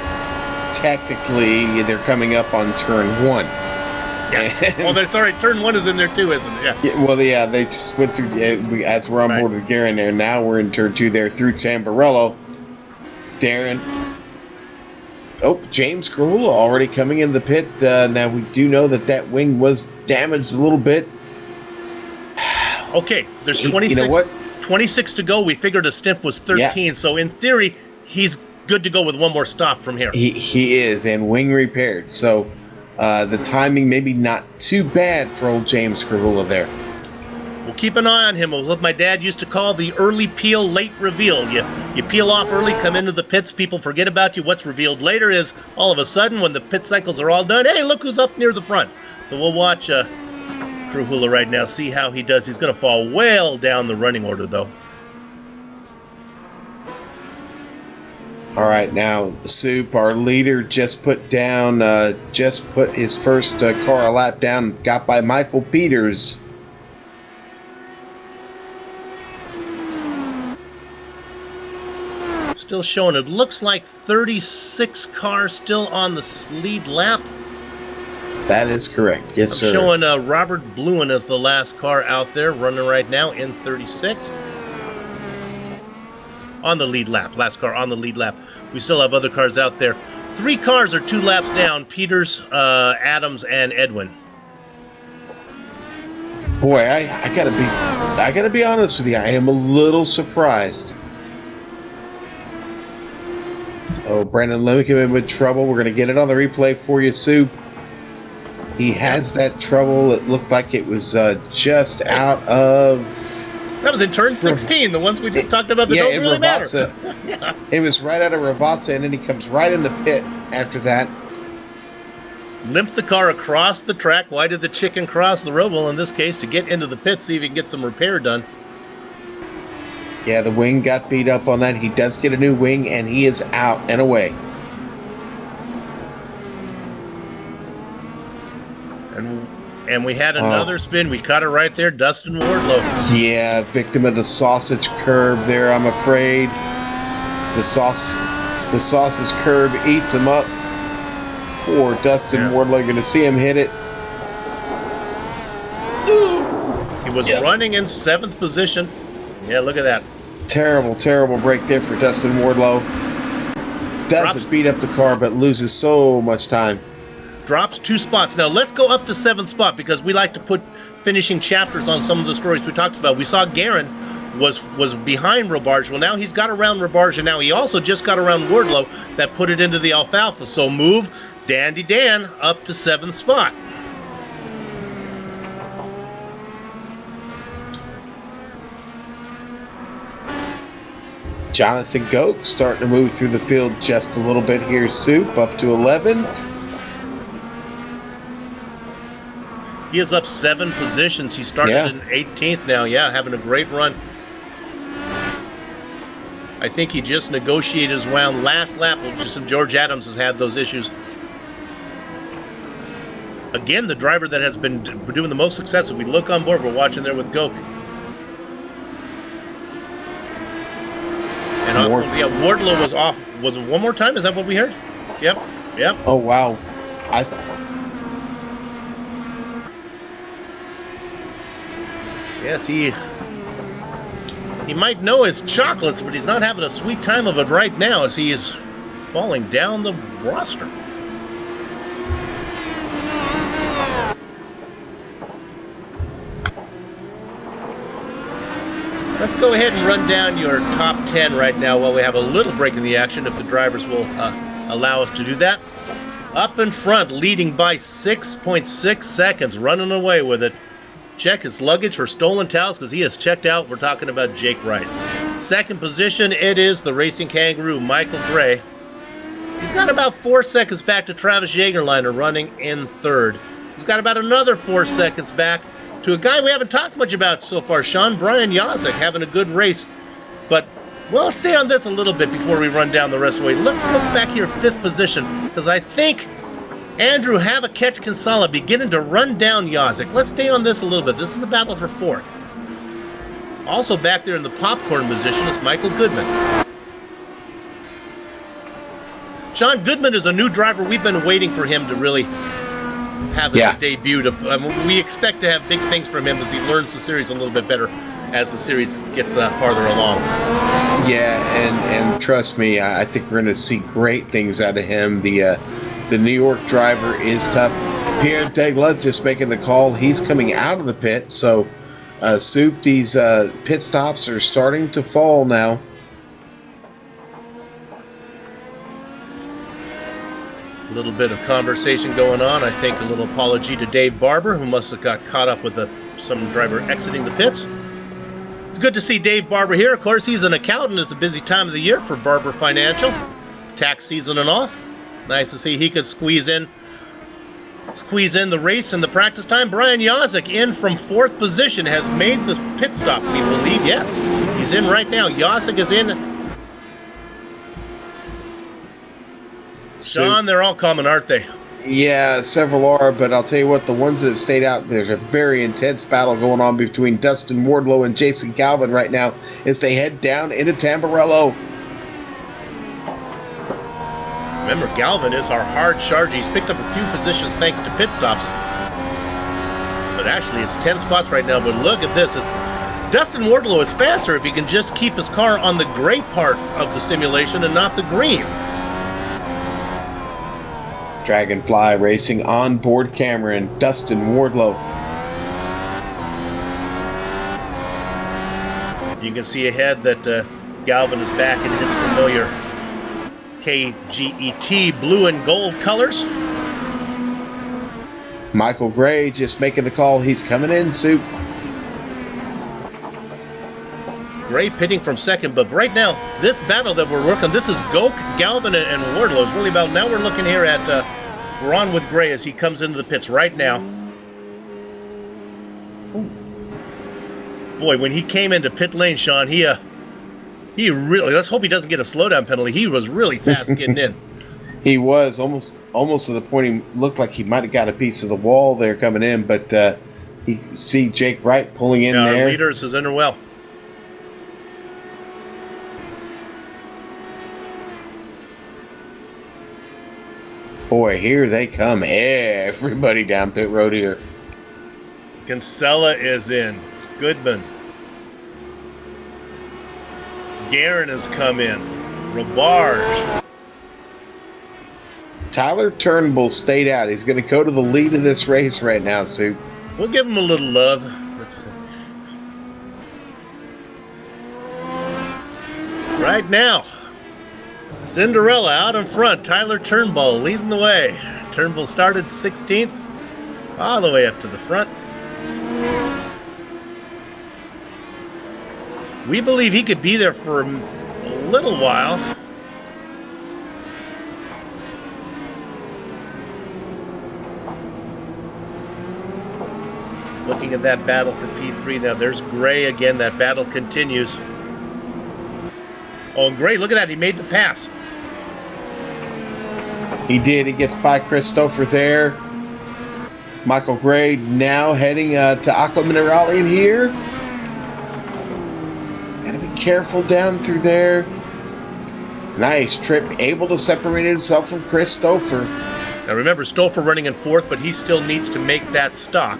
technically they're coming up on turn 1.
Yes. Well, sorry, turn 1 is in there too, isn't it?
Yeah. They just went through, as we're on board with Guerin there, now we're in turn 2 there through Tamburello. Darren. Oh, James Krahula already coming into the pit. Now we do know that wing was damaged a little bit.
Okay, there's 26, 26 to go. We figured a stint was 13, so in theory, he's good to go with one more stop from here.
He is, and wing repaired. So the timing maybe not too bad for old James Krahula there.
We'll keep an eye on him. What my dad used to call the early peel, late reveal. You peel off early, come into the pits, people forget about you. What's revealed later is all of a sudden when the pit cycles are all done, hey, look who's up near the front. So we'll watch Krahula right now, see how he does. He's going to fall well down the running order, though.
All right, now Soup, our leader, just put his first car a lap down, got by Michael Peters.
Still showing, it looks like 36 cars still on the lead lap.
That is correct, yes, sir.
I'm showing Robert Bluen as the last car out there, running right now in 36. On the lead lap, last car on the lead lap. We still have other cars out there. 3 cars are 2 laps down, Peters, Adams, and Edwin.
Boy, I gotta be honest with you, I am a little surprised. Oh, Brandon Lemke with trouble. We're going to get it on the replay for you, Soup. He has that trouble. It looked like it was just out of...
That was in turn 16, the ones we just talked about that don't really matter.
Yeah. It was right out of Ravazza, and then he comes right in the pit after that.
Limped the car across the track. Why did the chicken cross the road? Well, in this case, to get into the pit, see if he can get some repair done.
Yeah, the wing got beat up on that. He does get a new wing, and he is out and away.
And we had another spin. We caught it right there. Dustin Wardlow.
Yeah, victim of the sausage curb there, I'm afraid. The sausage curb eats him up. Poor Dustin Wardlow. You're going to see him hit it.
He was running in 7th position. Yeah, look at that.
Terrible, terrible break there for Dustin Wardlow. Doesn't beat up the car, but loses so much time.
Drops 2 spots. Now let's go up to 7th spot because we like to put finishing chapters on some of the stories we talked about. We saw Guerin was behind Robarge. Well, now he's got around Robarge, and now he also just got around Wardlow that put it into the alfalfa. So move Dandy Dan up to 7th spot.
Jonathan Goke starting to move through the field just a little bit here. Soup up to 11th.
He is up 7 positions. He started in 18th now. Yeah, having a great run. I think he just negotiated his round last lap. Just George Adams has had those issues. Again, the driver that has been doing the most success. If we look on board, we're watching there with Goke. And Wardlow was off. Was it one more time? Is that what we heard? Yep.
Oh, wow.
Yes, he might know his chocolates, but he's not having a sweet time of it right now as he is falling down the roster. Let's go ahead and run down your top 10 right now while we have a little break in the action, if the drivers will allow us to do that. Up in front, leading by 6.6 seconds, running away with it. Check his luggage for stolen towels because he has checked out. We're talking about Jake Wright. Second position, it is the Racing Kangaroo, Michael Gray. He's got about 4 seconds back to Travis Jagerliner running in third. He's got about another 4 seconds back to a guy we haven't talked much about so far, Sean, Brian Yazek, having a good race. But, well, let's stay on this a little bit before we run down the rest of the way. Let's look back here, 5th position, because I think Andrew Havakech Kinsella beginning to run down Yazek. Let's stay on this a little bit. This is the battle for 4th. Also back there in the popcorn position is Michael Goodman. Sean Goodman is a new driver. We've been waiting for him to really have his debut. We expect to have big things from him as he learns the series a little bit better as the series gets farther along.
Yeah, and trust me, I think we're going to see great things out of him. The New York driver is tough. Pierre Degla just making the call. He's coming out of the pit, so Soup, these pit stops are starting to fall now.
A little bit of conversation going on. I think a little apology to Dave Barber, who must have got caught up with some driver exiting the pits. It's good to see Dave Barber here. Of course, he's an accountant. It's a busy time of the year for Barber Financial. Tax season and all. Nice to see he could squeeze in the race and the practice time. Brian Yazek in from 4th position has made the pit stop, we believe. Yes, he's in right now. Yazek is in. Sean, they're all coming, aren't they?
Yeah, several are, but I'll tell you what, the ones that have stayed out, there's a very intense battle going on between Dustin Wardlow and Jason Galvin right now as they head down into Tamburello.
Remember, Galvin is our hard charge. He's picked up a few positions thanks to pit stops. But actually, it's 10 spots right now. But look at this. Dustin Wardlow is faster if he can just keep his car on the gray part of the simulation and not the green.
Dragonfly Racing on board camera and Dustin Wardlow.
You can see ahead that Galvin is back in his familiar KGET blue and gold colors.
Michael Gray just making the call. He's coming in, Soup.
Gray pitting from second, but right now, this battle that we're working, this is Goke, Galvin, and Wardlow. It's really about, now we're looking here at, we're on with Gray as he comes into the pits right now. Ooh. Boy, when he came into pit lane, Sean, he really, let's hope he doesn't get a slowdown penalty. He was really fast getting in.
He was almost to the point he looked like he might have got a piece of the wall there coming in, but you see Jake Wright pulling in there.
Our leaders is in her well.
Boy, here they come. Everybody down pit road here.
Kinsella is in. Goodman. Guerin has come in. Robarge.
Tyler Turnbull stayed out. He's going to go to the lead of this race right now, Sue.
We'll give him a little love. Right now, Cinderella out in front. Tyler Turnbull leading the way. Turnbull started 16th, all the way up to the front. We believe he could be there for a little while. Looking at that battle for P3 now. There's Gray again. That battle continues. Oh, Gray, look at that. He made the pass.
He did. He gets by Christopher there. Michael Gray now heading to Aqua Minerale in here. Gotta be careful down through there. Nice trip. Able to separate himself from Christopher.
Now remember, Stouffer running in fourth, but he still needs to make that stop.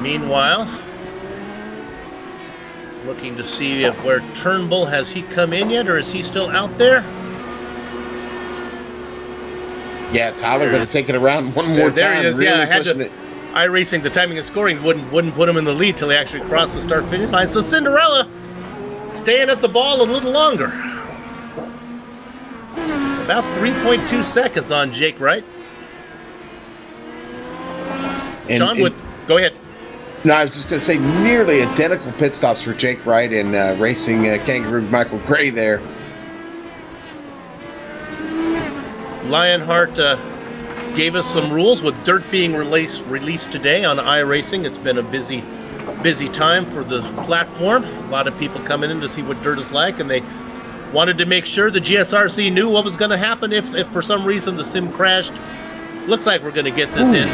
Meanwhile, looking to see if where Turnbull, has he come in yet, or is he still out there?
Yeah, Tyler going to take it around one more
there
time.
He is.
Really
Yeah, I had
pushing
to.
it.
iRacing, the timing and scoring wouldn't put him in the lead till he actually crossed the start-finish line. So Cinderella staying at the ball a little longer. About 3.2 seconds on Jake Wright. Sean, go ahead.
No, I was just going to say nearly identical pit stops for Jake Wright and racing Kangaroo Michael Gray there.
Lionheart gave us some rules with dirt being released today on iRacing. It's been a busy time for the platform. A lot of people coming in to see what dirt is like, and they wanted to make sure the GSRC knew what was going to happen if for some reason the sim crashed. Looks like we're going to get this in.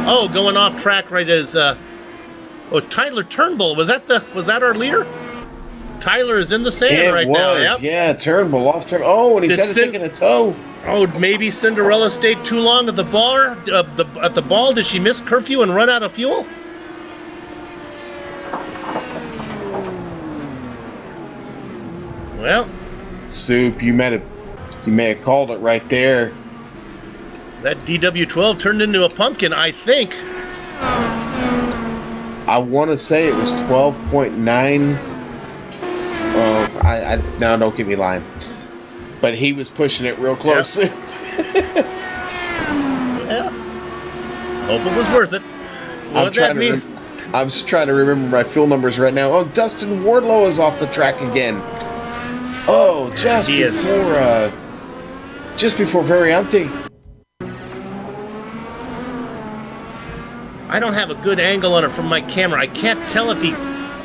Oh, going off track right as Tyler Turnbull. Was that our leader? Tyler is in the sand now. Yep.
Yeah, Turnbull off turn. Oh, and he's taking a toe.
Oh, maybe Cinderella stayed too long at the bar. At the ball, did she miss curfew and run out of fuel? Well,
Soup, you may have called it right there.
That DW12 turned into a pumpkin, I think.
I want to say it was 12.9. No, don't get me lying. But he was pushing it real close.
Yep. Yeah. Hope it was worth it.
I was trying to remember my fuel numbers right now. Oh, Dustin Wardlow is off the track again. Oh, just before Variante.
I don't have a good angle on it from my camera. I can't tell if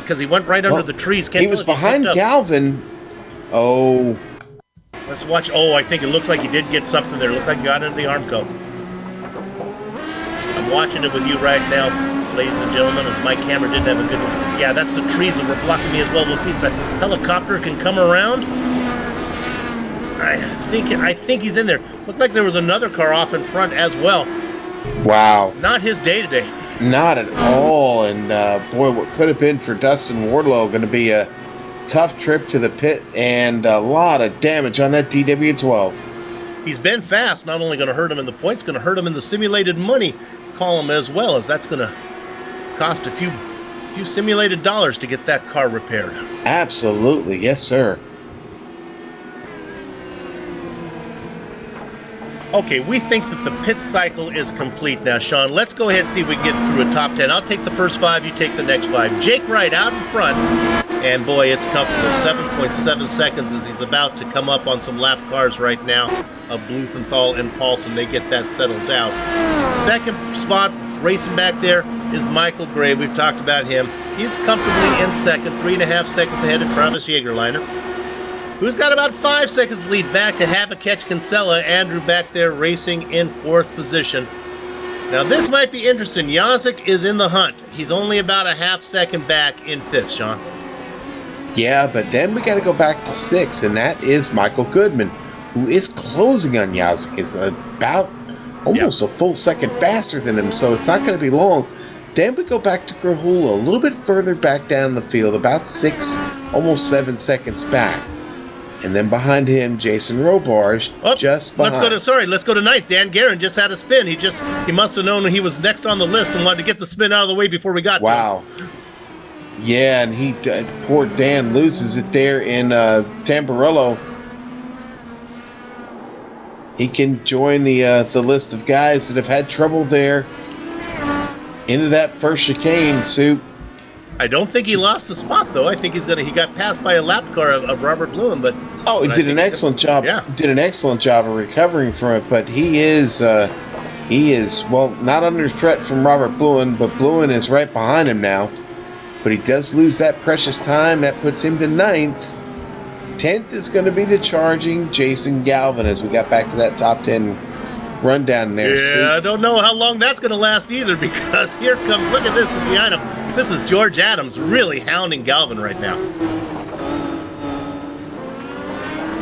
because he went right under the trees.
He was behind Galvin. Oh.
Let's watch. Oh, I think it looks like he did get something there. It looked like he got into the arm coat. I'm watching it with you right now, ladies and gentlemen, as my camera didn't have a good one. Yeah, that's the trees that were blocking me as well. We'll see if the helicopter can come around. I think he's in there. Looked like there was another car off in front as well.
Wow.
Not his day today.
Not at all. And boy, what could have been for Dustin Wardlow going to be a tough trip to the pit and a lot of damage on that DW12.
He's been fast. Not only going to hurt him in the points, going to hurt him in the simulated money column as well, as that's going to cost a few simulated dollars to get that car repaired.
Absolutely. Yes, sir.
Okay, we think that the pit cycle is complete now, Sean. Let's go ahead and see if we can get through a top 10. I'll take the first 5, you take the next 5. Jake Wright out in front, and boy, it's comfortable. 7.7 seconds as he's about to come up on some lap cars right now of Bluthenthal and Paulson. They get that settled out. Second spot, racing back there, is Michael Gray. We've talked about him. He's comfortably in second, 3.5 seconds ahead of Travis Jagerliner, who's got about 5 seconds lead back to have a catch Kinsella. Andrew back there racing in 4th position. Now this might be interesting. Yazik is in the hunt. He's only about a half second back in 5th, Sean.
Yeah, but then we got to go back to 6, and that is Michael Goodman, who is closing on Yazik. It's about almost a full second faster than him, so it's not going to be long. Then we go back to Grahula, a little bit further back down the field, about 6, almost 7 seconds back. And then behind him, Jason Robarge, just behind.
Let's go to ninth. Dan Guerin just had a spin. He must have known he was next on the list and wanted to get the spin out of the way before we got to him.
Yeah, and poor Dan loses it there in Tamburello. He can join the list of guys that have had trouble there into that first chicane, Soup.
I don't think he lost the spot, though. I think he got passed by a lap car of Robert Bloom, but
he did an excellent job.
Yeah.
Did an excellent job of recovering from it, but he is not under threat from Robert Bluin, but Bluin is right behind him now. But he does lose that precious time. That puts him to 9th. 10th is going to be the charging Jason Galvin as we got back to that top 10 rundown there.
Yeah, I don't know how long that's going to last either, because here comes, look at this behind him. This is George Adams really hounding Galvin right now.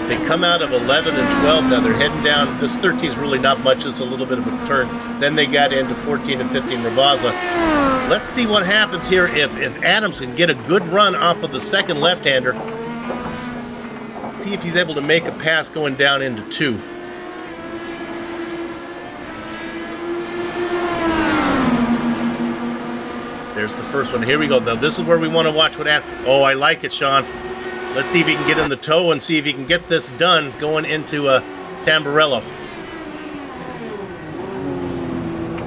They come out of 11 and 12. Now they're heading down. This 13 is really not much. It's a little bit of a turn. Then they got into 14 and 15 Ravazza. Let's see what happens here if Adams can get a good run off of the second left-hander. See if he's able to make a pass going down into 2. There's the first one. Here we go. Now, this is where we want to watch what happens. Oh, I like it, Sean. Let's see if he can get in the toe and see if he can get this done going into Tamburello.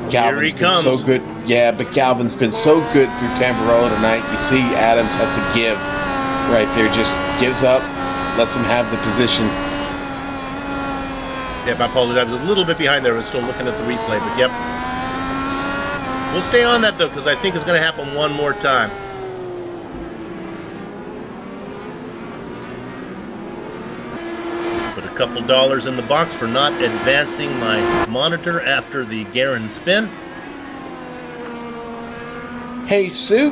Here he comes.
So good. Yeah, but Galvin's been so good through Tamburello tonight. You see Adams have to give right there. Just gives up, lets him have the position.
Yep, I apologize. I was a little bit behind there. I was still looking at the replay, but yep. We'll stay on that, though, because I think it's going to happen one more time. Put a couple dollars in the box for not advancing my monitor after the Guerin spin.
Hey, Sue.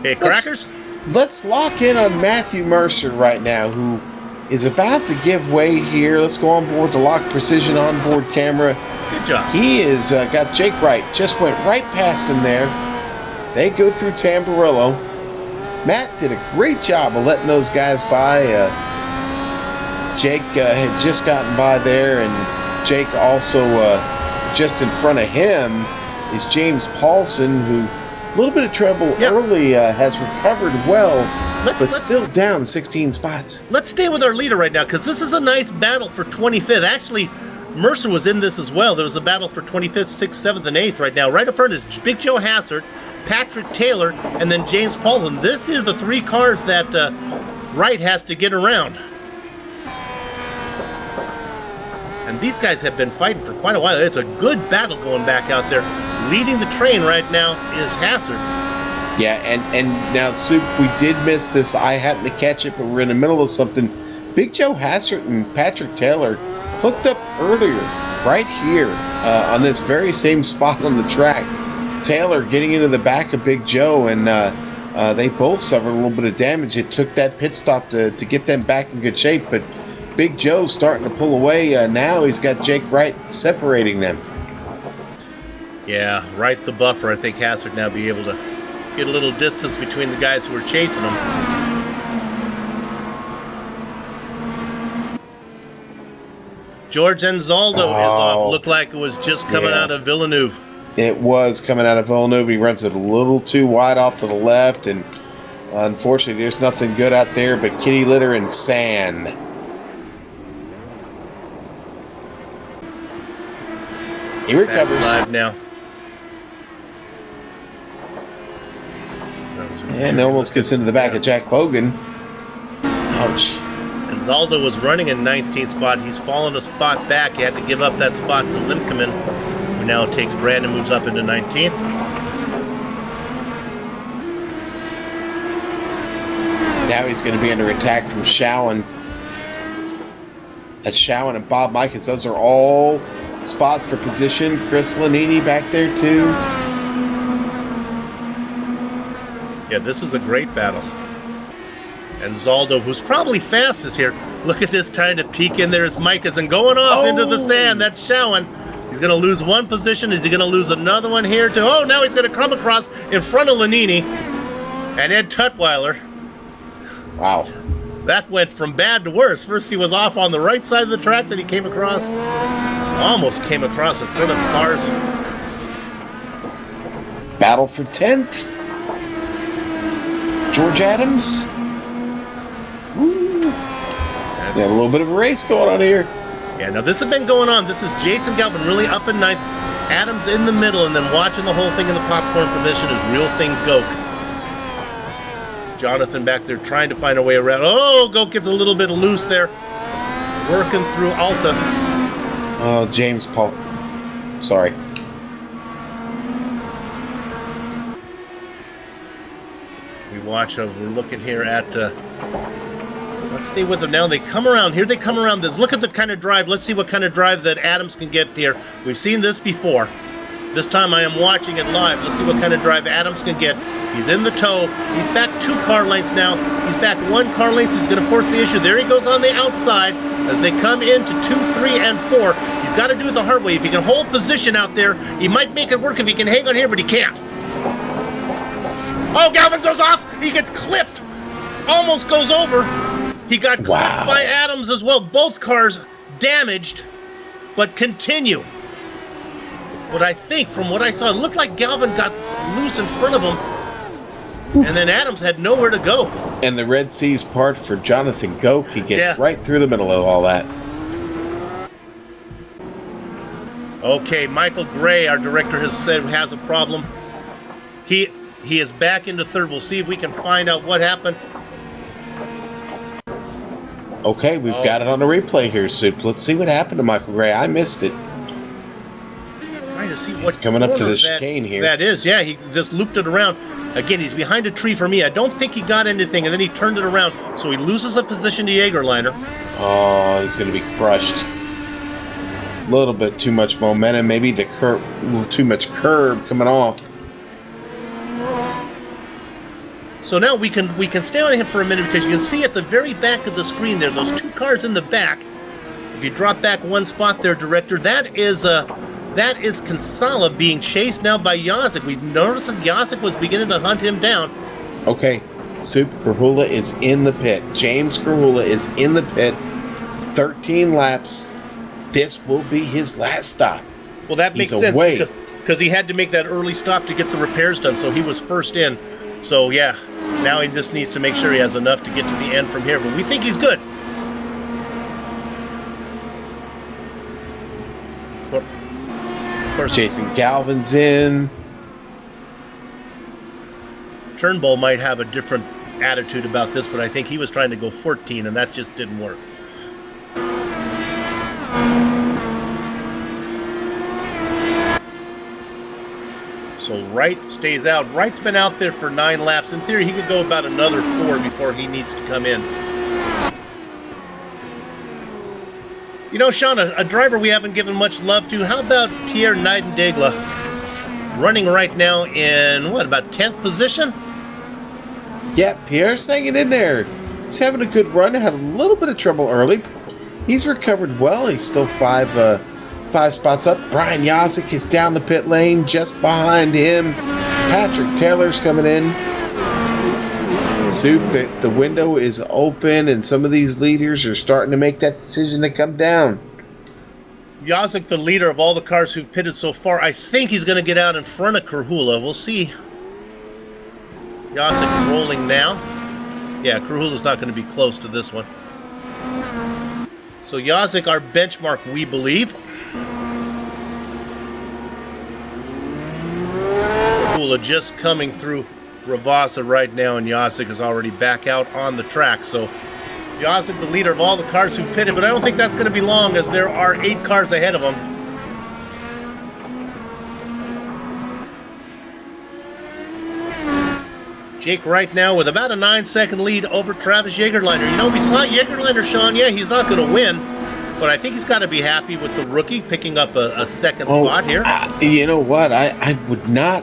Hey, Crackers.
Let's lock in on Matthew Mercer right now, who is about to give way here. Let's go on board the Lock Precision onboard camera.
Good job.
He is got Jake Wright. Just went right past him there. They go through Tamburello. Matt did a great job of letting those guys by. Jake had just gotten by there, and Jake also just in front of him is James Paulson, who a little bit of trouble early, has recovered well, but still down 16 spots.
Let's stay with our leader right now, because this is a nice battle for 25th. Actually, Mercer was in this as well. There was a battle for 25th, 6th, 7th, and 8th right now. Right up front is Big Joe Hassard, Patrick Taylor, and then James Paulson. This is the 3 cars that Wright has to get around. And these guys have been fighting for quite a while. It's a good battle going back out there. Leading the train right now is Hassard.
Yeah, and now, Soup, we did miss this. I happened to catch it, but we're in the middle of something. Big Joe Hassard and Patrick Taylor hooked up earlier, right here, on this very same spot on the track. Taylor getting into the back of Big Joe, and they both suffered a little bit of damage. It took that pit stop to get them back in good shape, but Big Joe's starting to pull away. Now he's got Jake Wright separating them.
Yeah, Wright the buffer. I think Hassard now be able to get a little distance between the guys who are chasing him. George Anzaldo is off. Looked like it was just coming out of Villeneuve.
It was coming out of Villeneuve. He runs it a little too wide off to the left, and unfortunately there's nothing good out there but kitty litter and sand. He recovers.
Live now.
And almost gets into the back of Jack Bogan. Ouch.
Anzaldo was running in 19th spot. He's fallen a spot back. He had to give up that spot to Linkemann, who now takes Brandon, moves up into 19th.
Now he's going to be under attack from Schowen. That's Schowen and Bob Mikas. Those are all spots for position. Chris Lanini back there too.
Yeah, this is a great battle. And Zaldo, who's probably fastest here. Look at this, trying to peek in there as Mikas and going off into the sand. That's Schowen. He's going to lose one position. Is he going to lose another one here too? Oh, now he's going to come across in front of Lanini and Ed Tutwiler.
Wow.
That went from bad to worse. First he was off on the right side of the track, then he came across, almost came across in front of cars.
Battle for 10th. George Adams. Woo. They have a little bit of a race going on here.
Yeah, now this has been going on. This is Jason Galvin really up in ninth, Adams in the middle, and then watching the whole thing in the popcorn position is Real Thing Goke. Jonathan back there trying to find a way around. Oh, Goke gets a little bit loose there. Working through Alta.
Oh, James Paul. Sorry.
We watch, we're looking here at, let's stay with them now. They come around, here they come around this. Look at the kind of drive. Let's see what kind of drive that Adams can get here. We've seen this before. This time I am watching it live. Let's see what kind of drive Adams can get. He's in the toe. He's back 2 car lengths now. He's back 1 car length. He's going to force the issue. There he goes on the outside as they come into 2, 3, and 4. He's got to do it the hard way. If he can hold position out there, he might make it work if he can hang on here, but he can't. Oh, Galvin goes off. He gets clipped. Almost goes over. He got clipped by Adams as well. Both cars damaged, but continue. What I think, from what I saw, it looked like Galvin got loose in front of him, and then Adams had nowhere to go.
And the Red Seas part for Jonathan Goke. He gets right through the middle of all that.
Okay, Michael Gray, our director, has said has a problem. He is back into third. We'll see if we can find out what happened.
Okay, we've got it on the replay here, Soup. Let's see what happened to Michael Gray. I missed it.
Trying to see
He's
what's
coming up to the chicane here.
That is, yeah. He just looped it around. Again, he's behind a tree for me. I don't think he got anything, and then he turned it around. So he loses a position to Jägerliner.
Oh, he's going to be crushed. A little bit too much momentum. Maybe the too much curb coming off.
So now we can stay on him for a minute because you can see at the very back of the screen there, those 2 cars in the back. If you drop back 1 spot there, director, that is Kinsella being chased now by Jacek. We noticed that Jacek was beginning to hunt him down.
Okay, Soup Krahula is in the pit. James Krahula is in the pit. 13 laps. This will be his last stop.
Well, that makes sense because he had to make that early stop to get the repairs done, so he was first in. So, yeah, now he just needs to make sure he has enough to get to the end from here, but we think he's good. Of course,
Jason Galvin's in.
Turnbull might have a different attitude about this, but I think he was trying to go 14, and that just didn't work. So Wright stays out. Wright's been out there for 9 laps. In theory, he could go about another 4 before he needs to come in. You know, Sean, a driver we haven't given much love to. How about Pierre Nijdendegla? Running right now in, what, about 10th position?
Yeah, Pierre's hanging in there. He's having a good run. Had a little bit of trouble early. He's recovered well. He's still 5 spots up. Brian Jacek is down the pit lane just behind him. Patrick Taylor's coming in. Soup, the window is open, and some of these leaders are starting to make that decision to come down.
Jacek, the leader of all the cars who've pitted so far, I think he's going to get out in front of Krahula. We'll see. Jacek rolling now. Yeah, Krahula's not going to be close to this one. So Jacek, our benchmark, we believe. Krahula just coming through Rabasa right now, and Jacek is already back out on the track. So Jacek, the leader of all the cars who pitted, but I don't think that's going to be long as there are 8 cars ahead of him. Jake right now with about a 9-second lead over Travis Jägerliner. You know, we saw Jägerliner, Sean, yeah, he's not going to win, but I think he's got to be happy with the rookie picking up a second spot here.
You know what? I would not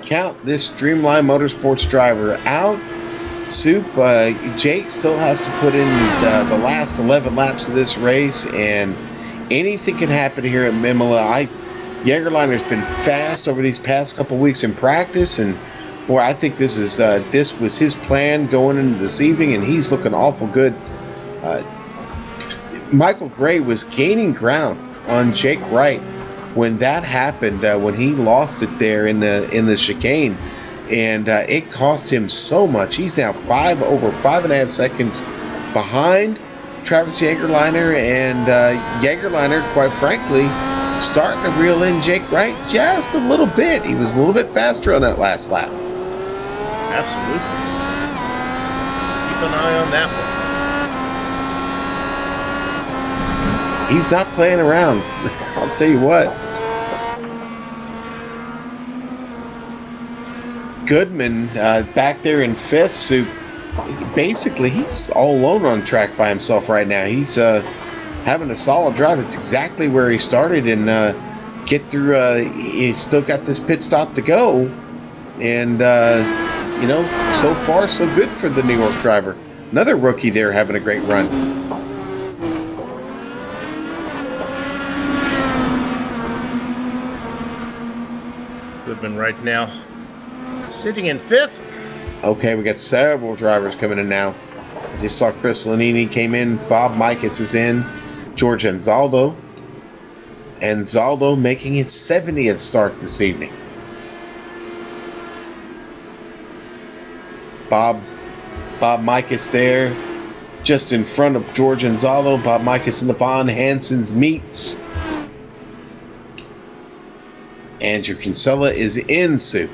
count this Streamline Motorsports driver out. Soup, Jake still has to put in the last 11 laps of this race, and anything can happen here at Imola. Jägerliner's been fast over these past couple weeks in practice, and boy, I think this was his plan going into this evening, and he's looking awful good. Michael Gray was gaining ground on Jake Wright when that happened, when he lost it there in the chicane, and it cost him so much. He's now over 5.5 seconds behind Travis Jägerliner, and Jägerliner, quite frankly, starting to reel in Jake Wright just a little bit. He was a little bit faster on that last lap.
Absolutely. Keep an eye on that one.
He's not playing around. I'll tell you what. Goodman back there in 5th, so basically he's all alone on track by himself right now. He's having a solid drive. It's exactly where he started, and get through. He's still got this pit stop to go, and so far so good for the New York driver. Another rookie there having a great run.
Goodman right now sitting in 5th.
Okay, we got several drivers coming in now. I just saw Chris Lanini came in. Bob Mikus is in. George Anzaldo. Anzaldo making his 70th start this evening. Bob Mikus there, just in front of George Anzaldo. Bob Mikus in the Von Hansen's meets. Andrew Kinsella is in suit.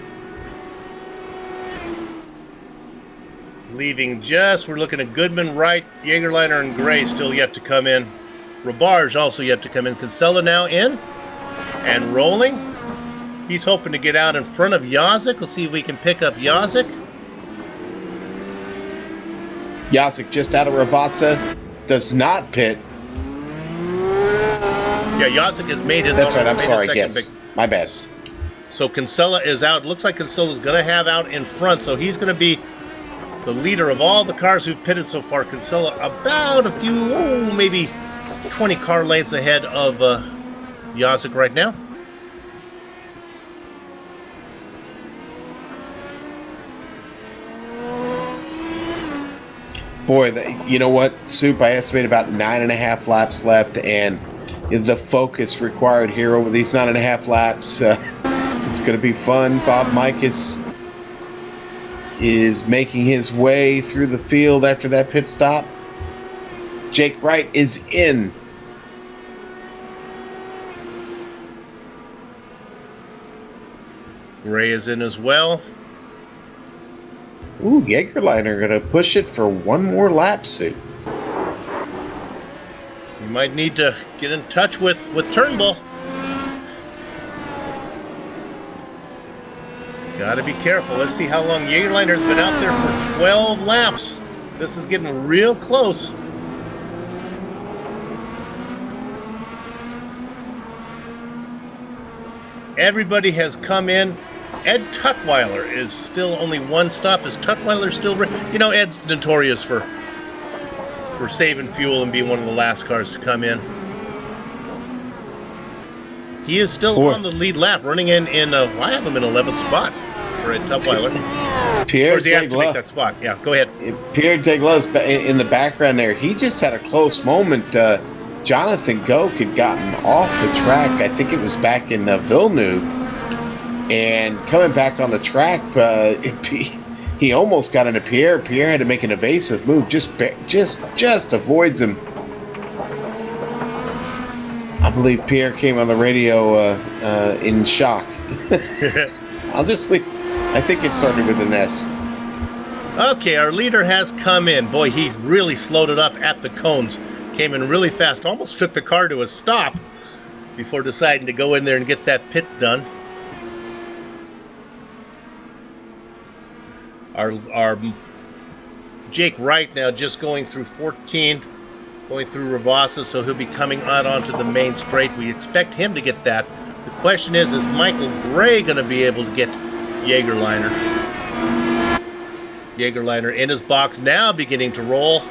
Leaving we're looking at Goodman, Wright, Jägerliner, and Gray still yet to come in. Rabarge also yet to come in. Kinsella now in and rolling. He's hoping to get out in front of Yazik. Let's see if we can pick up Yazik.
Yazik just out of Ravazza, does not pit.
Yeah, Yazik has made his.
That's right. I'm sorry. Yes, my bad.
So Kinsella is out. Looks like Kinsella's going to have out in front. So he's going to be the leader of all the cars who've pitted so far. Kinsella about a few, maybe 20 car lengths ahead of Yazik right now.
Boy, you know what, Soup? I estimate about 9.5 laps left, and the focus required here over these 9.5 laps. It's going to be fun. Bob Mikus is making his way through the field after that pit stop. Jake Wright is in.
Ray is in as well.
Ooh, Jägerliner going to push it for one more lap, Sue.
You might need to get in touch with Turnbull. Got to be careful. Let's see how long Jägerliner's been out there for 12 laps. This is getting real close. Everybody has come in. Ed Tutwiler is still only one stop. Is Tutwiler still... Ed's notorious for saving fuel and being one of the last cars to come in. He is still on the lead lap, running in I have him in 11th spot for Ed Tutwiler.
Pierre
or does he have to make that spot? Yeah, go ahead.
Pierre Degla's in the background there. He just had a close moment. Jonathan Goke had gotten off the track. I think it was back in Villeneuve. And coming back on the track, he almost got into Pierre. Pierre had to make an evasive move. Just avoids him. I believe Pierre came on the radio in shock. I'll just leave. I think it started with an S.
Okay, our leader has come in. Boy, he really slowed it up at the cones. Came in really fast. Almost took the car to a stop before deciding to go in there and get that pit done. Our Jake Wright now just going through 14, going through Ravazza, so he'll be coming out onto the main straight. We expect him to get that. The question is Michael Gray going to be able to get Jägerliner? Jägerliner in his box now, beginning to roll.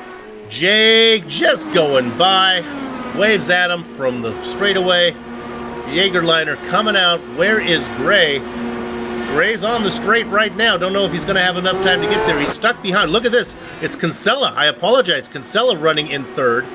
Jake just going by, waves at him from the straightaway. Jägerliner coming out. Where is Gray? Gray's on the straight right now. Don't know if he's going to have enough time to get there. He's stuck behind. Look at this. It's Kinsella. I apologize. Kinsella running in third.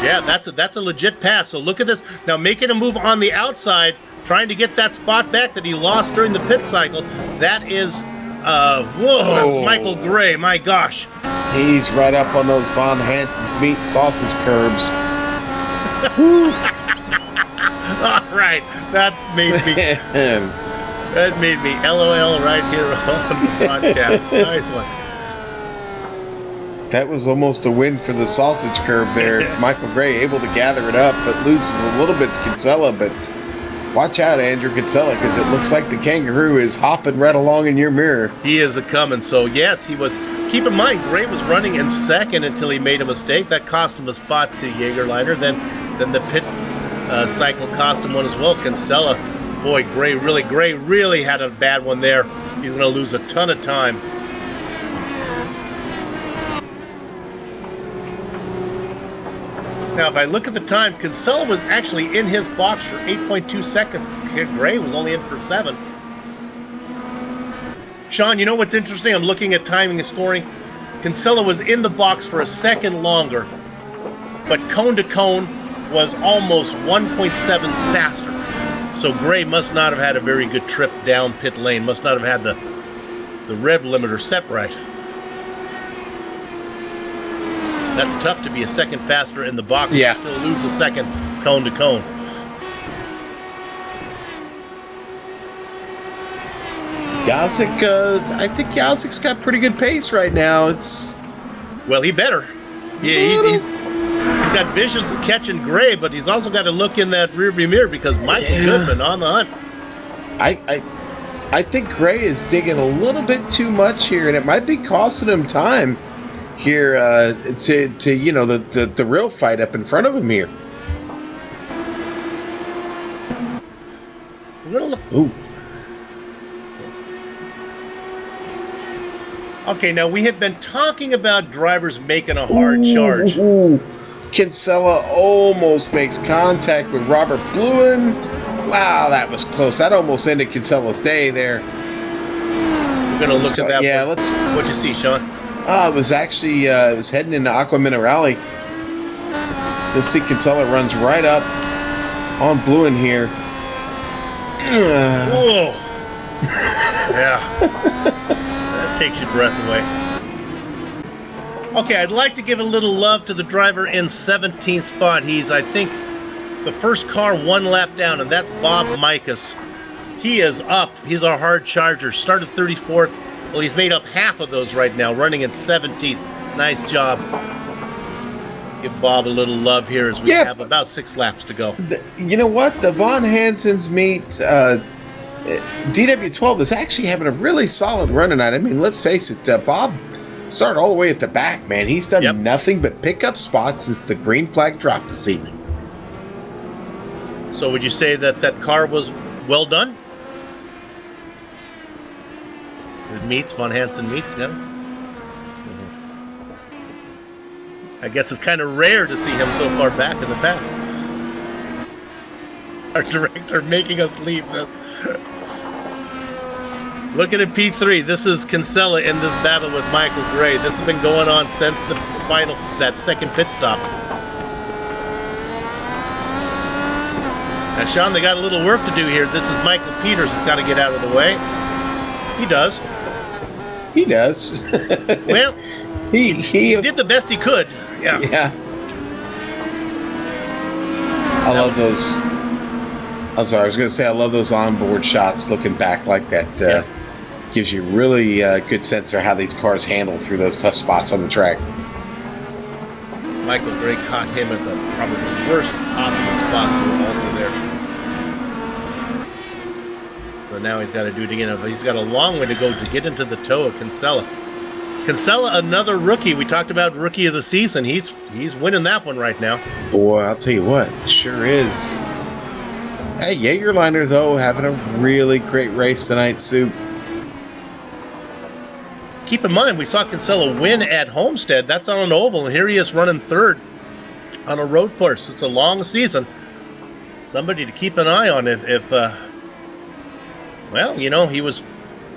Yeah, that's a legit pass. So look at this. Now making a move on the outside, trying to get that spot back that he lost during the pit cycle. That is, that was Michael Gray. My gosh.
He's right up on those Von Hansen's meat sausage curbs.
All right, that made me LOL right here on the broadcast. Nice one.
That was almost a win for the sausage curb there. Michael Gray able to gather it up, but loses a little bit to Kinsella. But watch out, Andrew Kinsella, because it looks like the kangaroo is hopping right along in your mirror.
He is a-coming. So, yes, he was. Keep in mind, Gray was running in second until he made a mistake. That cost him a spot to Jägerliner. Then the pit cycle cost him one as well. Kinsella, boy, Gray really had a bad one there. He's going to lose a ton of time. Now, if I look at the time, Kinsella was actually in his box for 8.2 seconds. Gray was only in for 7. Sean, you know what's interesting? I'm looking at timing and scoring. Kinsella was in the box for a second longer, but cone to cone was almost 1.7 faster. So Gray must not have had a very good trip down pit lane, must not have had the rev limiter set right. That's tough to be a second faster in the box and still lose a second cone to cone.
Galzik, I think Galzik's got pretty good pace right now.
Well, he better. Yeah, he's got visions of catching Gray, but he's also got to look in that rearview mirror because Michael Goodman on the hunt.
I think Gray is digging a little bit too much here, and it might be costing him time here to you know the real fight up in front of him here.
We're gonna look.
Ooh.
Okay, now we have been talking about drivers making a hard charge.
Kinsella almost makes contact with Robert Bluen. Wow, that was close. That almost ended Kinsella's day there.
We're gonna look at that.
Yeah,
one. What'd you see, Sean?
It was actually it was heading into Aqua Minerale. You'll see Kinsella runs right up on Bluen here.
Whoa! Yeah. Takes your breath away. Okay, I'd like to give a little love to the driver in 17th spot. He's, I think, the first car one lap down, and that's Bob Mikas. He is up. He's our hard charger. Started 34th. Well, he's made up half of those right now, running in 17th. Nice job. Give Bob a little love here as we have about 6 laps to go.
You know what? The Von Hansen's meet DW12 is actually having a really solid run tonight. I mean, let's face it, Bob started all the way at the back, man. He's done nothing but pick up spots since the green flag dropped this evening.
So would you say that that car was well done? It meets, Von Hansen meets, yeah. I guess it's kind of rare to see him so far back in the pack. Our director making us leave this. Looking at P3, this is Kinsella in this battle with Michael Gray. This has been going on since the final, that second pit stop. Now, Sean, they got a little work to do here. This is Michael Peters who's got to get out of the way. He does.
He does.
Well, he did the best he could. Yeah.
Yeah. I love those. I'm sorry, I was going to say I love those onboard shots looking back like that. Gives you really good sense of how these cars handle through those tough spots on the track.
Michael Gray caught him at probably the worst possible spot through all through there. So now he's got to do it again. He's got a long way to go to get into the toe of Kinsella. Kinsella, another rookie. We talked about rookie of the season. He's winning that one right now.
Boy, I'll tell you what, sure is. Hey, Jägerliner, though, having a really great race tonight, Sue.
Keep in mind, we saw Kinsella win at Homestead. That's on an oval, and here he is running third on a road course. It's a long season. Somebody to keep an eye on well, you know, he was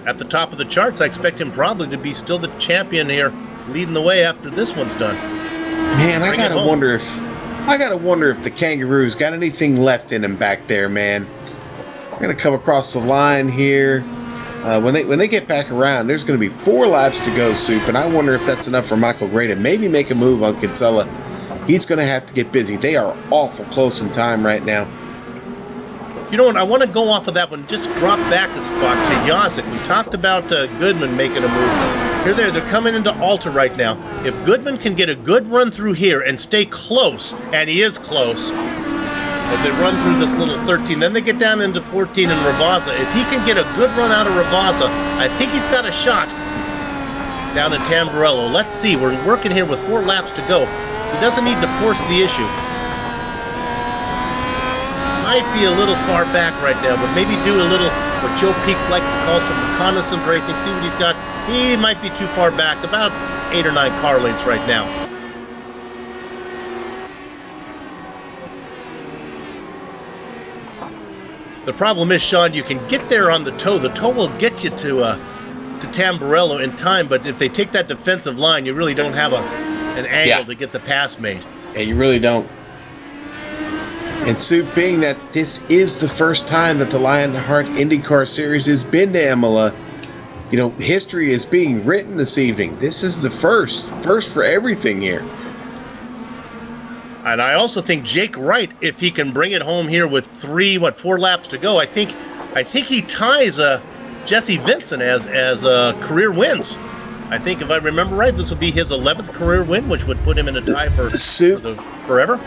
at the top of the charts. I expect him probably to be still the champion here, leading the way after this one's done.
Man, I gotta wonder if the Kangaroo's got anything left in him back there, man. We're gonna come across the line here. When they get back around, there's gonna be 4 laps to go, Soup, and I wonder if that's enough for Michael Gray to maybe make a move on Kinsella. He's gonna have to get busy. They are awful close in time right now.
You know what? I want to go off of that one. Just drop back a spot to Yazik. We talked about Goodman making a move. Here they're coming into Alta right now. If Goodman can get a good run through here and stay close, and he is close, as they run through this little 13, then they get down into 14 in Ravazza. If he can get a good run out of Ravazza, I think he's got a shot down in Tamburello. Let's see. We're working here with 4 laps to go. He doesn't need to force the issue. Might be a little far back right now, but maybe do a little what Joe Peaks likes to call some reconnaissance racing. See what he's got. He might be too far back, about 8 or 9 car lengths right now. The problem is, Sean, you can get there on the tow. The tow will get you to Tamburello in time, but if they take that defensive line, you really don't have an angle to get the pass made.
Yeah, you really don't. And Soup, being that this is the first time that the Lionheart IndyCar Series has been to Imola, you know, history is being written this evening. This is the first for everything here.
And I also think Jake Wright, if he can bring it home here with 4 laps to go, I think he ties Jesse Vincent as career wins. I think if I remember right, this would be his 11th career win, which would put him in a tie for forever.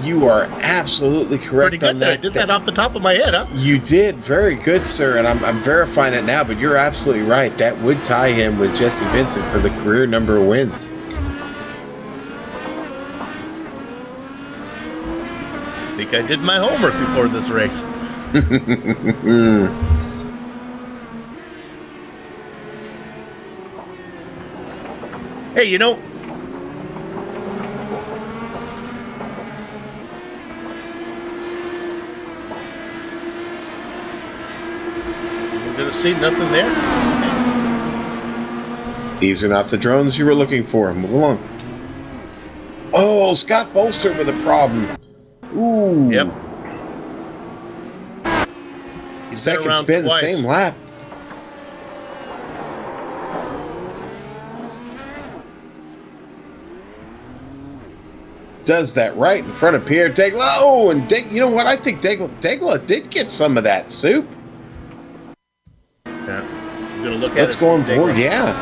You are absolutely correct.
Pretty good
on that.
I did that off the top of my head, huh?
You did. Very good, sir. And I'm verifying it now, but you're absolutely right. That would tie him with Jesse Vincent for the career number of wins.
I think I did my homework before this race. Hey, you know, gonna see nothing there.
These are not the drones you were looking for. Move along. Oh, Scott Bolster with a problem. Ooh.
Yep.
Second spin, the same lap. Does that right in front of Pierre Degla. Oh, and you know what? I think Degla did get some of that, Soup.
Yeah. I'm gonna look at
Let's go on board. Yeah.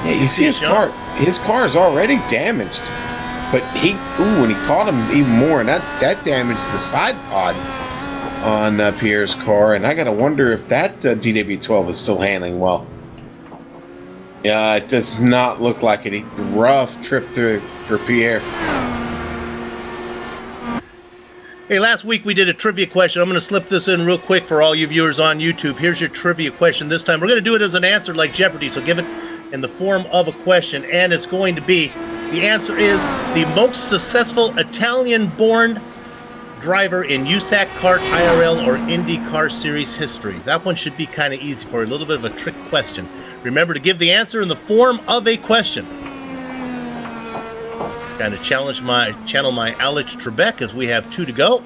Yeah, you see his car. His car is already damaged, but when he caught him even more, and that damaged the side pod on Pierre's car. And I gotta wonder if that DW12 is still handling well. Yeah, it does not look like it. Rough trip through for Pierre.
Hey, last week we did a trivia question. I'm going to slip this in real quick for all you viewers on YouTube. Here's your trivia question this time. We're going to do it as an answer like Jeopardy, so give it in the form of a question, and it's going to be, the answer is the most successful Italian-born driver in USAC Kart, IRL, or IndyCar Series history. That one should be kind of easy for you, a little bit of a trick question. Remember to give the answer in the form of a question. Kind of channel my Alex Trebek as we have 2 to go.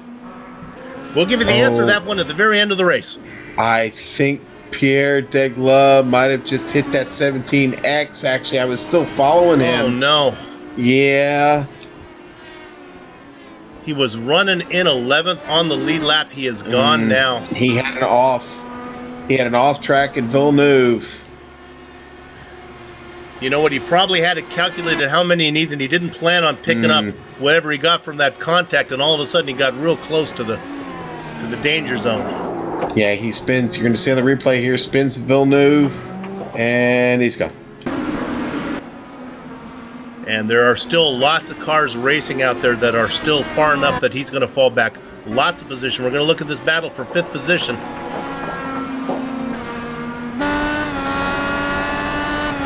We'll give you the answer to that one at the very end of the race.
I think Pierre Degla might have just hit that 17X. Actually, I was still following him.
Oh, no.
Yeah.
He was running in 11th on the lead lap. He is gone now.
He had an off track in Villeneuve.
You know what? He probably had it calculated how many he needed, and he didn't plan on picking up whatever he got from that contact, and all of a sudden he got real close to the danger zone.
Yeah, he spins. You're going to see on the replay here, spins Villeneuve, and he's gone.
And there are still lots of cars racing out there that are still far enough that he's going to fall back. Lots of position. We're going to look at this battle for 5th position.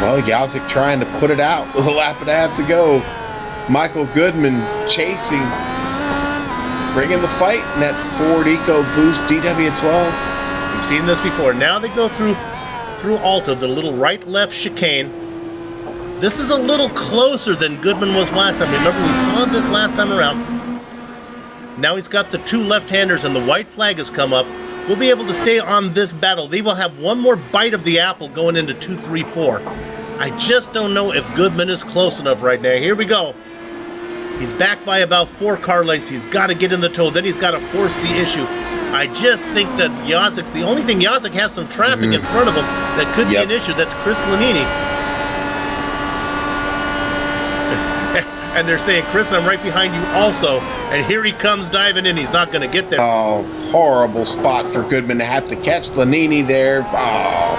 Well, Yazik trying to put it out with a lap and a half to go. Michael Goodman chasing, bringing the fight in that Ford EcoBoost DW12.
We've seen this before. Now they go through Alta, the little right-left chicane. This is a little closer than Goodman was last time. Remember, we saw this last time around. Now he's got the two left-handers and the white flag has come up. We'll be able to stay on this battle. They will have one more bite of the apple going into 2, 3, 4. I just don't know if Goodman is close enough right now. Here we go. He's back by about 4 car lengths. He's got to get in the toe. Then he's got to force the issue. I just think that Yazik's the only thing. Yazik has some traffic in front of him that could be an issue. That's Chris Lanini. And they're saying, Chris, I'm right behind you also. And here he comes diving in. He's not going to get there.
Oh, horrible spot for Goodman to have to catch Lanini there. Oh,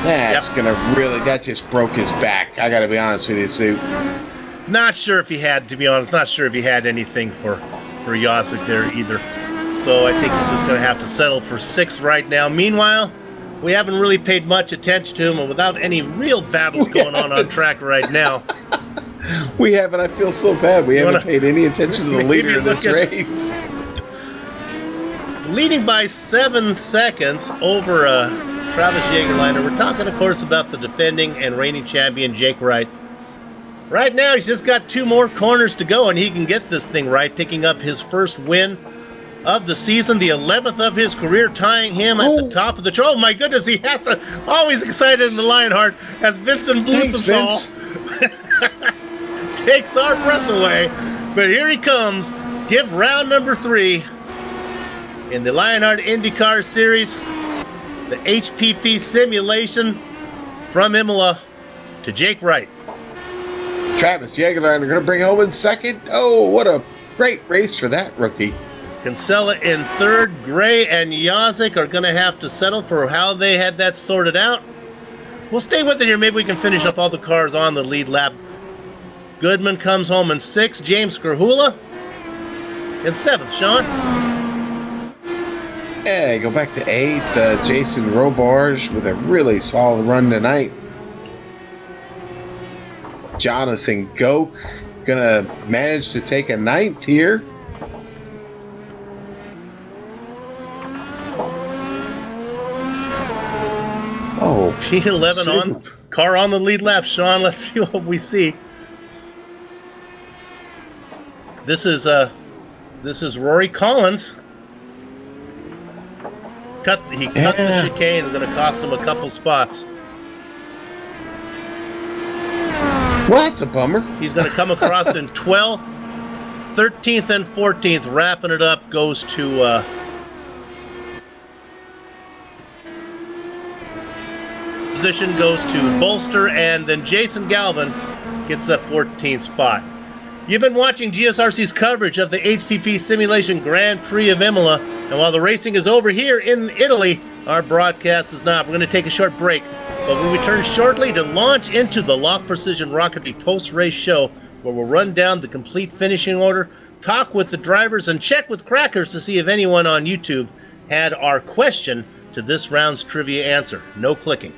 that's going to really, that just broke his back. I got to be honest with you, Sue.
Not sure if he had, to be honest, not sure if he had anything for Yazik there either. So I think he's just going to have to settle for 6th right now. Meanwhile, we haven't really paid much attention to him, and without any real battles going on track right now.
We haven't. I feel so bad. We haven't paid any attention to the leader of this race.
Leading by 7 seconds over Travis Jagerliner. We're talking, of course, about the defending and reigning champion, Jake Wright. Right now, he's just got 2 more corners to go, and he can get this thing right, picking up his first win of the season, the 11th of his career, tying him at the top of the tree. Oh, my goodness, he has to. Always excited in the Lionheart as Vincent Blumenthal takes our breath away. But here he comes. Give round number 3 in the Lionheart IndyCar Series, the HPP simulation from Imola to Jake Wright.
Travis Jagerliner going to bring home in 2nd. Oh, what a great race for that rookie.
Kinsella in 3rd. Gray and Yazik are going to have to settle for how they had that sorted out. We'll stay with it here. Maybe we can finish up all the cars on the lead lap. Goodman comes home in 6th. James Skrhula in 7th. Sean?
Yeah, go back to 8th. Jason Robarge with a really solid run tonight. Jonathan Goke gonna manage to take a 9th here. Oh,
P11 on car on the lead lap. Sean, let's see what we see. This is Rory Collins. He cut the chicane. It's going to cost him a couple spots.
Well, that's a bummer.
He's going to come across in 12th, 13th, and 14th. Wrapping it up goes to position goes to Bolster, and then Jason Galvin gets that 14th spot. You've been watching GSRC's coverage of the HPP Simulation Grand Prix of Imola, and while the racing is over here in Italy, our broadcast is not. We're going to take a short break, but we'll return shortly to launch into the Lock Precision Rocketry post-race show, where we'll run down the complete finishing order, talk with the drivers, and check with Crackers to see if anyone on YouTube had our question to this round's trivia answer. No clicking.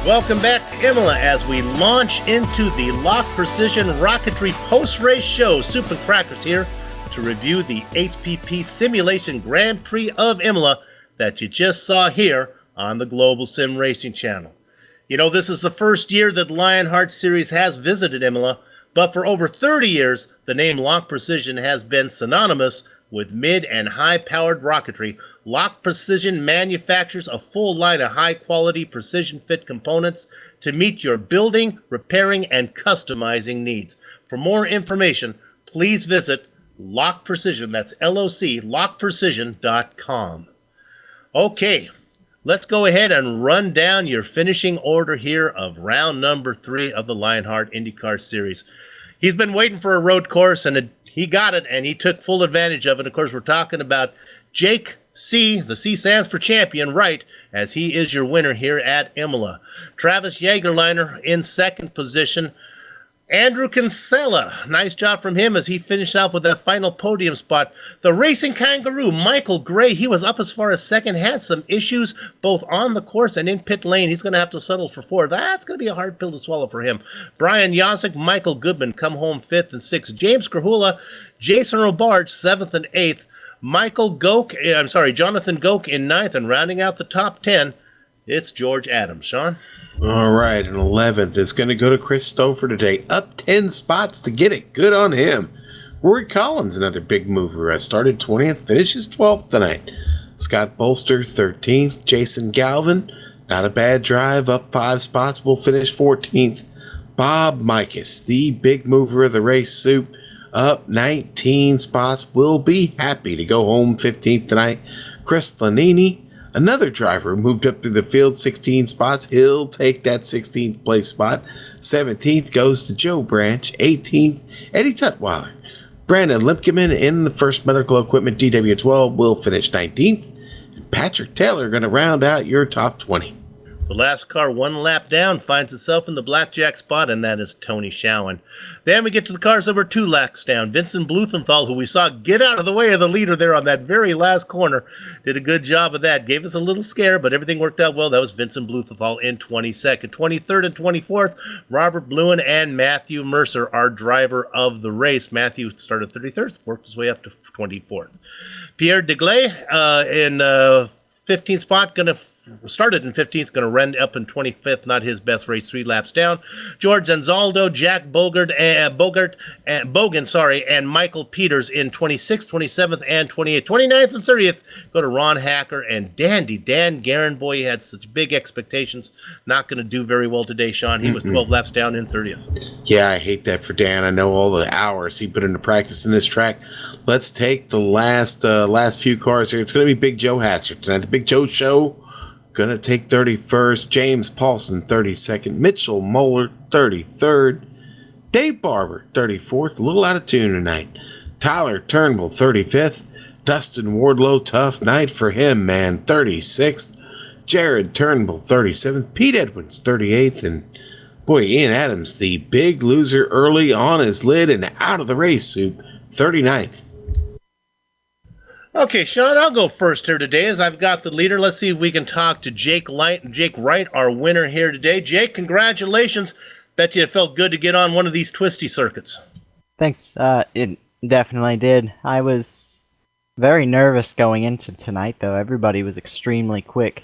Welcome back to Imola as we launch into the Lock Precision Rocketry post-race show. Super Crackers here to review the HPP Simulation Grand Prix of Imola that you just saw here on the Global Sim Racing Channel. You know, this is the first year that Lionheart Series has visited Imola, but for over 30 years, the name Lock Precision has been synonymous with mid and high-powered rocketry. Lock Precision manufactures a full line of high-quality precision-fit components to meet your building, repairing, and customizing needs. For more information, please visit Lock Precision. That's LOC, lockprecision.com. Okay, let's go ahead and run down your finishing order here of round number 3 of the Lionheart IndyCar Series. He's been waiting for a road course, and he got it, and he took full advantage of it. Of course, we're talking about Jake C., the C stands for champion, right, as he is your winner here at Imola. Travis Jagerliner in second position. Andrew Kinsella, nice job from him as he finished off with that final podium spot. The Racing Kangaroo, Michael Gray, he was up as far as second, had some issues both on the course and in pit lane. He's going to have to settle for fourth. That's going to be a hard pill to swallow for him. Brian Yosick, Michael Goodman come home fifth and sixth. James Krahula, Jason Robarge, seventh and eighth. Jonathan Goke in ninth, and rounding out the top 10, it's George Adams. Sean?
All right, and 11th is going to go to Chris Stouffer today. Up 10 spots to get it. Good on him. Rory Collins, another big mover, started 20th, finishes 12th tonight. Scott Bolster, 13th. Jason Galvin, not a bad drive, up 5 spots, will finish 14th. Bob Mikus, the big mover of the race, Soup, up 19 spots, will be happy to go home 15th tonight. Chris Lanini, another driver who moved up through the field 16 spots. He'll take that 16th place spot. 17th goes to Joe Branch. 18th, Eddie Tutwiler. Brandon Lipkeman in the First Medical Equipment DW12 will finish 19th. And Patrick Taylor going to round out your top 20.
The last car one lap down finds itself in the blackjack spot, and that is Tony Showen. Then we get to the cars over 2 laps down. Vincent Blumenthal, who we saw get out of the way of the leader there on that very last corner, did a good job of that. Gave us a little scare, but everything worked out well. That was Vincent Blumenthal in 22nd. 23rd and 24th, Robert Bluen and Matthew Mercer, our driver of the race. Matthew started 33rd, worked his way up to 24th. Pierre Degley in 15th spot, started in 15th, going to end up in 25th, not his best race, 3 laps down. George Anzaldo, Jack Bogan, and Michael Peters in 26th, 27th, and 28th. 29th and 30th go to Ron Hacker and Dandy Dan Guerin. Boy, he had such big expectations. Not going to do very well today, Sean. He was 12 laps down in 30th.
Yeah, I hate that for Dan. I know all the hours he put into practice in this track. Let's take the last few cars here. It's going to be Big Joe Hassert tonight. The Big Joe Show. Going to take 31st, James Paulson 32nd, Mitchell Moeller 33rd, Dave Barber 34th, a little out of tune tonight. Tyler Turnbull 35th, Dustin Wardlow, tough night for him, man, 36th, Jared Turnbull 37th, Pete Edwards 38th, and boy, Ian Adams, the big loser early on his lid and out of the race, Soup, 39th.
Okay, Sean, I'll go first here today as I've got the leader. Let's see if we can talk to Jake Wright, our winner here today. Jake, congratulations. Bet you it felt good to get on one of these twisty circuits.
Thanks. It definitely did. I was very nervous going into tonight, though. Everybody was extremely quick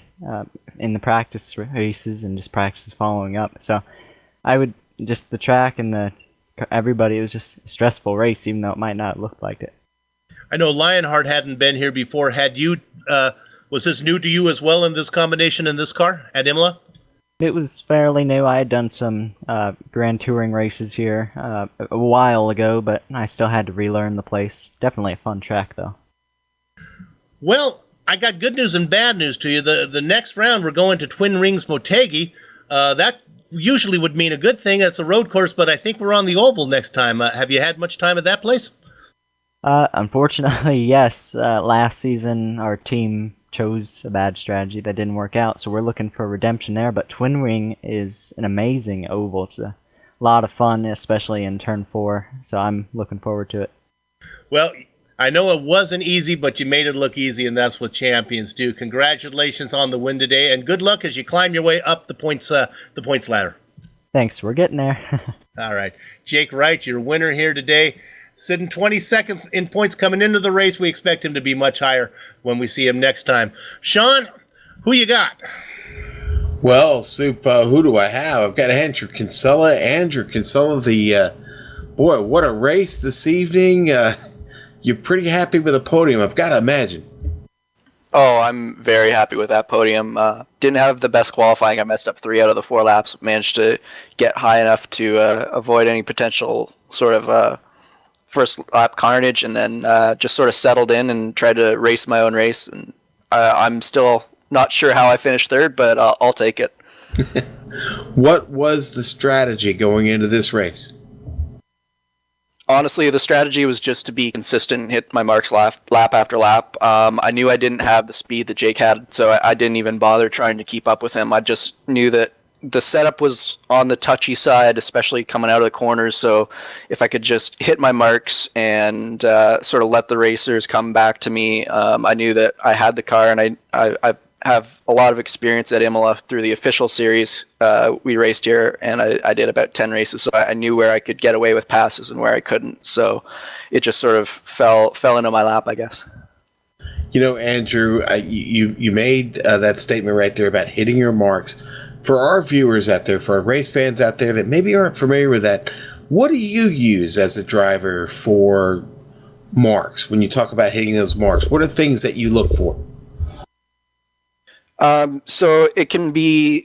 in the practice races and just practice following up. So the track and everybody, it was just a stressful race, even though it might not look like it.
I know Lionheart hadn't been here before. Was this new to you as well in this combination in this car at Imola?
It was fairly new. I had done some Grand Touring races here a while ago, but I still had to relearn the place. Definitely a fun track, though.
Well, I got good news and bad news to you. The next round, we're going to Twin Rings Motegi. That usually would mean a good thing. That's a road course, but I think we're on the oval next time. Have you had much time at that place?
Unfortunately, yes. Last season, our team chose a bad strategy that didn't work out, so we're looking for redemption there. But Twin Ring is an amazing oval. It's a lot of fun, especially in Turn 4, so I'm looking forward to it.
Well, I know it wasn't easy, but you made it look easy, and that's what champions do. Congratulations on the win today, and good luck as you climb your way up the points ladder.
Thanks, we're getting there.
All right. Jake Wright, your winner here today. Sitting 22nd in points coming into the race. We expect him to be much higher when we see him next time. Sean, who you got?
Well, Soup, who do I have? I've got Andrew Kinsella. Andrew Kinsella, boy, what a race this evening. You're pretty happy with the podium, I've got to imagine.
Oh, I'm very happy with that podium. Didn't have the best qualifying. I messed up 3 out of the 4 laps. Managed to get high enough to avoid any potential sort of first lap carnage, and then just sort of settled in and tried to race my own race. And I'm still not sure how I finished third, but I'll take it.
What was the strategy going into this race?
Honestly, the strategy was just to be consistent and hit my marks lap after lap. I knew I didn't have the speed that Jake had, so I didn't even bother trying to keep up with him. I just knew that the setup was on the touchy side, especially coming out of the corners, so if I could just hit my marks and sort of let the racers come back to me, I knew that I had the car, and I have a lot of experience at Imola through the official series. We raced here, and I did about 10 races, so I knew where I could get away with passes and where I couldn't. So it just sort of fell into my lap, I guess.
You know, Andrew, you made that statement right there about hitting your marks. For our viewers out there, for our race fans out there that maybe aren't familiar with that, what do you use as a driver for marks when you talk about hitting those marks? What are things that you look for?
So it can be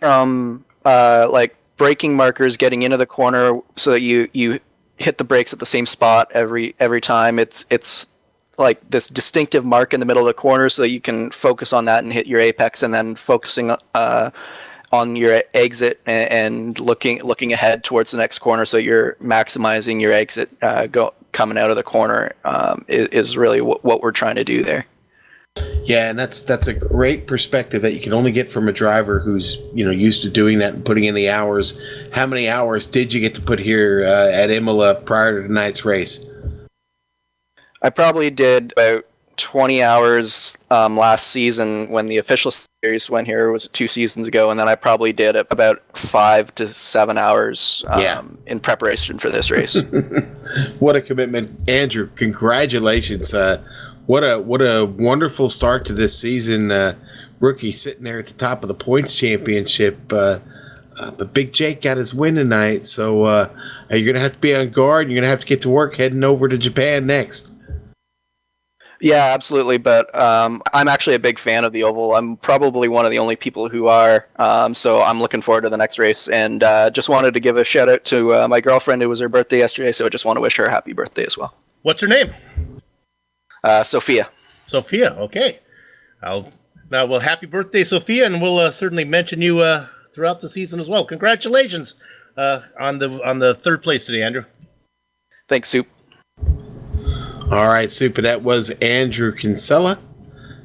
like braking markers getting into the corner so that you hit the brakes at the same spot every time. It's like this distinctive mark in the middle of the corner so that you can focus on that and hit your apex, and then focusing on your exit and looking ahead towards the next corner so you're maximizing your exit coming out of the corner is really what we're trying to do there.
Yeah, and that's a great perspective that you can only get from a driver who's used to doing that and putting in the hours. How many hours did you get to put here at Imola prior to tonight's race?
I probably did about 20 hours last season when the official series went here. Was 2 seasons ago, and then I probably did about 5 to 7 hours in preparation for this race.
What a commitment, Andrew! Congratulations. What a wonderful start to this season. Rookie sitting there at the top of the points championship. But Big Jake got his win tonight, so you're going to have to be on guard. You're going to have to get to work heading over to Japan next.
Yeah, absolutely. But I'm actually a big fan of the oval. I'm probably one of the only people who are. So I'm looking forward to the next race. And just wanted to give a shout out to my girlfriend. It was her birthday yesterday, so I just want to wish her a happy birthday as well.
What's her name?
Sophia.
Sophia, okay. Well, happy birthday, Sophia, and we'll certainly mention you throughout the season as well. Congratulations on the third place today, Andrew.
Thanks, Soup.
All right, Soup, and that was Andrew Kinsella.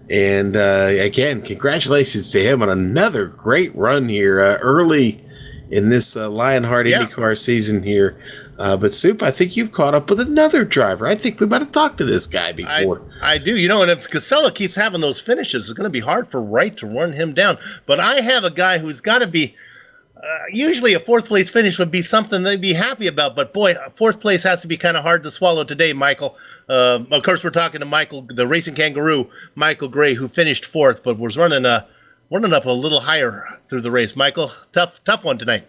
And again, congratulations to him on another great run here early in this Lionheart IndyCar season here. But Soup, I think you've caught up with another driver. I think we might have talked to this guy before.
I do. And if Casella keeps having those finishes, it's going to be hard for Wright to run him down. But I have a guy who's got to be, usually a fourth place finish would be something they'd be happy about. But boy, fourth place has to be kind of hard to swallow today, Michael. Of course, we're talking to Michael, the racing kangaroo, Michael Gray, who finished fourth, but was running up a little higher through the race. Michael, tough one tonight.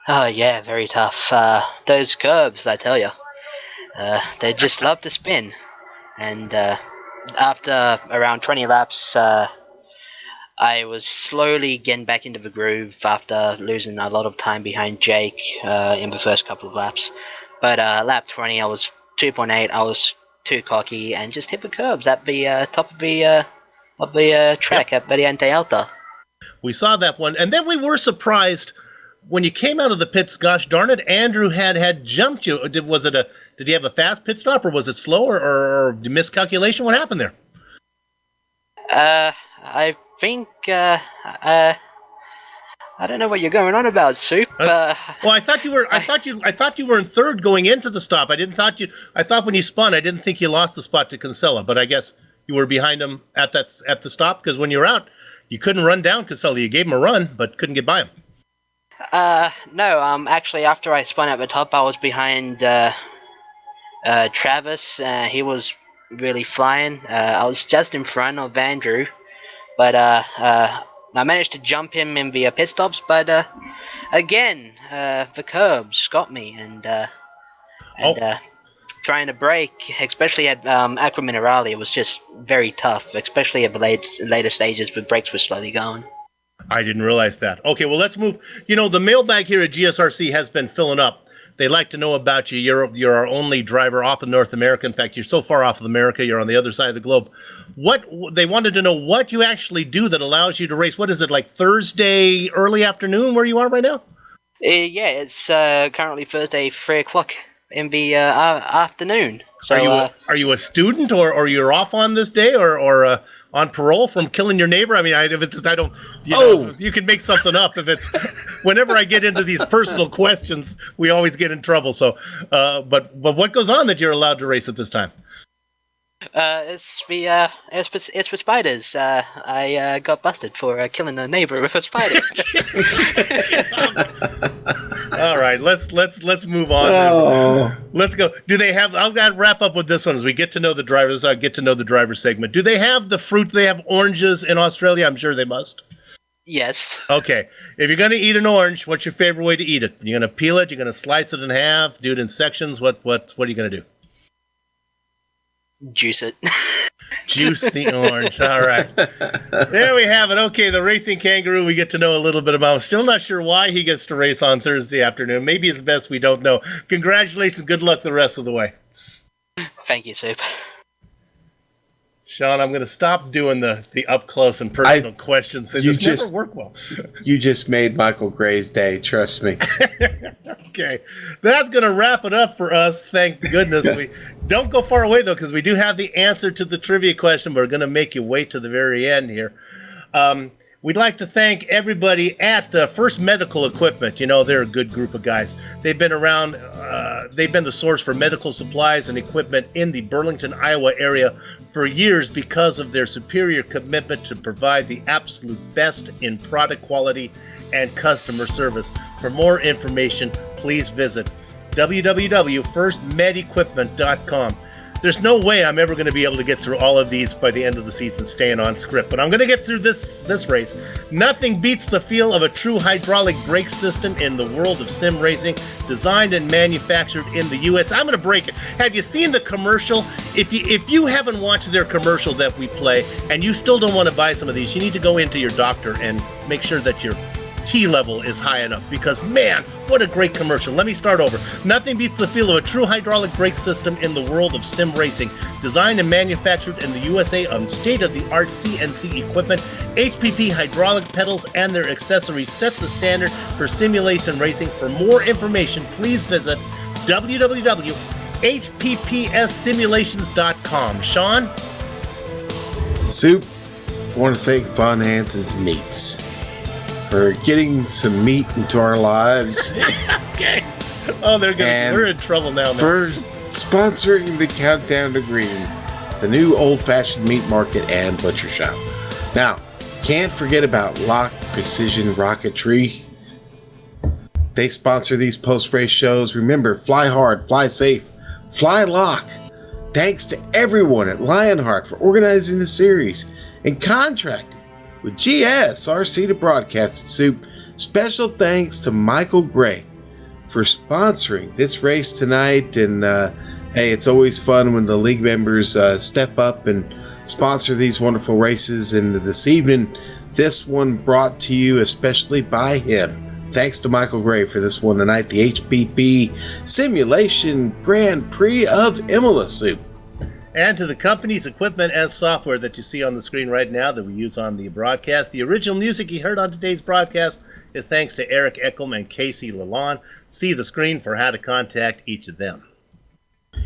Oh, yeah, very tough. Those curbs, I tell you, they just love to spin. And after around 20 laps, I was slowly getting back into the groove after losing a lot of time behind Jake in the first couple of laps. But lap 20, I was 2.8. I was too cocky and just hit the curbs at the top of the track at Variante Alta.
We saw that one, and then we were surprised when you came out of the pits. Gosh darn it, Andrew had jumped you. Did he have a fast pit stop, or was it slow, or miscalculation? What happened there?
I think I don't know what you're going on about, Soup.
Well, I thought you were. I thought you were in third going into the stop. I thought when you spun, I didn't think you lost the spot to Kinsella, but I guess you were behind him at the stop because when you were out, you couldn't run down Kinsella. You gave him a run, but couldn't get by him.
No. Actually, after I spun at the top, I was behind Travis. He was really flying. I was just in front of Andrew, but I managed to jump him in the pit stops. But again, the curbs got me, and trying to brake, especially at Acqua Minerale, it was just very tough, especially at the later stages. The brakes were slowly going.
I didn't realize that. Okay, well, let's move. The mailbag here at GSRC has been filling up. They like to know about you. You're our only driver off of North America. In fact, you're so far off of America, you're on the other side of the globe. What they wanted to know what you actually do that allows you to race. What is it, like Thursday early afternoon where you are right now?
Yeah, it's currently Thursday 3:00 in the afternoon. So
are you a student or you're off on this day or on parole from killing your neighbor? I mean, you can make something up. If it's whenever I get into these personal questions, we always get in trouble. So, but what goes on that you're allowed to race at this time?
It's for spiders. I got busted for killing a neighbor with a spider.
All right, let's move on.
Oh.
Let's go. Do they have? I'll wrap up with this one as we get to know the drivers. Get to know the driver segment. Do they have the fruit? Do they have oranges in Australia? I'm sure they must.
Yes.
Okay. If you're gonna eat an orange, what's your favorite way to eat it? You're gonna peel it. You're gonna slice it in half. Do it in sections. What are you gonna do?
Juice it.
Juice the orange. All right. There we have it. Okay, the racing kangaroo we get to know a little bit about. I'm still not sure why he gets to race on Thursday afternoon. Maybe it's best we don't know. Congratulations. Good luck the rest of the way.
Thank you, Soup.
Sean, I'm going to stop doing the up close and personal questions. They just never work well.
You just made Michael Gray's day. Trust me.
Okay. That's going to wrap it up for us. Thank goodness. We don't go far away, though, because we do have the answer to the trivia question. But we're going to make you wait to the very end here. We'd like to thank everybody at First Medical Equipment. They're a good group of guys. They've been around. They've been the source for medical supplies and equipment in the Burlington, Iowa area for years because of their superior commitment to provide the absolute best in product quality and customer service. For more information, please visit www.firstmedequipment.com. There's no way I'm ever going to be able to get through all of these by the end of the season staying on script, but I'm going to get through this race. Nothing beats the feel of a true hydraulic brake system in the world of sim racing, designed and manufactured in the U.S. I'm going to break it. Have you seen the commercial? If you haven't watched their commercial that we play and you still don't want to buy some of these, you need to go into your doctor and make sure that your T level is high enough, because man, what a great commercial. Let me start over. Nothing beats the feel of a true hydraulic brake system in the world of sim racing. Designed and manufactured in the USA on state-of-the-art CNC equipment, HPP hydraulic pedals and their accessories set the standard for simulation racing. For more information, please visit www.hppssimulations.com. Sean?
Soup, I want to thank Von Hansen's Meats for getting some meat into our lives.
Okay. Oh, we're in trouble now, man.
For sponsoring the Countdown to Green, the new old-fashioned meat market and butcher shop. Now, can't forget about Lock Precision Rocketry. They sponsor these post-race shows. Remember, fly hard, fly safe, fly lock. Thanks to everyone at Lionheart for organizing the series and contracting with GSRC to broadcast it. Soup. Special thanks to Michael Gray for sponsoring this race tonight. And hey, it's always fun when the league members step up and sponsor these wonderful races. And this evening, this one brought to you especially by him. Thanks to Michael Gray for this one tonight, the HPP Simulation Grand Prix of Imola. Soup.
And to the company's equipment and software that you see on the screen right now that we use on the broadcast. The original music you heard on today's broadcast is thanks to Eric Eckelm and Casey Lalonde. See the screen for how to contact each of them.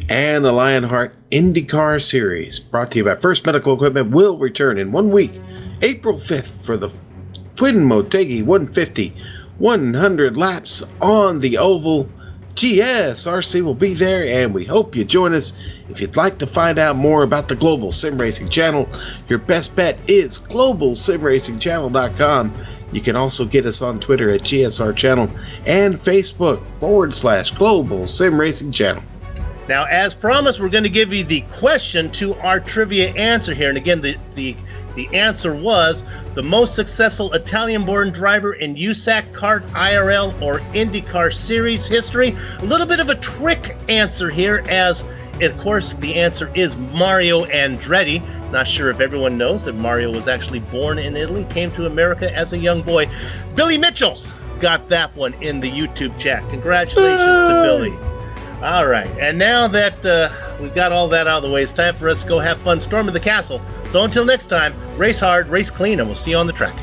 And the Lionheart IndyCar Series, brought to you by First Medical Equipment, will return in 1 week, April 5th, for the Quinn Motegi 150, 100 laps on the oval. GSRC will be there, and we hope you join us. If you'd like to find out more about the Global Sim Racing Channel, your best bet is globalsimracingchannel.com. You can also get us on Twitter at GSR Channel and Facebook/Global Sim Racing Channel.
Now, as promised, we're going to give you the question to our trivia answer here. And again, the answer was the most successful Italian-born driver in USAC Kart IRL or IndyCar Series history. A little bit of a trick answer here, as of course the answer is Mario Andretti. Not sure if everyone knows that Mario was actually born in Italy, came to America as a young boy. Billy Mitchell got that one in the YouTube chat. Congratulations to Billy. All right, and now that we've got all that out of the way, it's time for us to go have fun storming the castle. So until next time, race hard, race clean, and we'll see you on the track.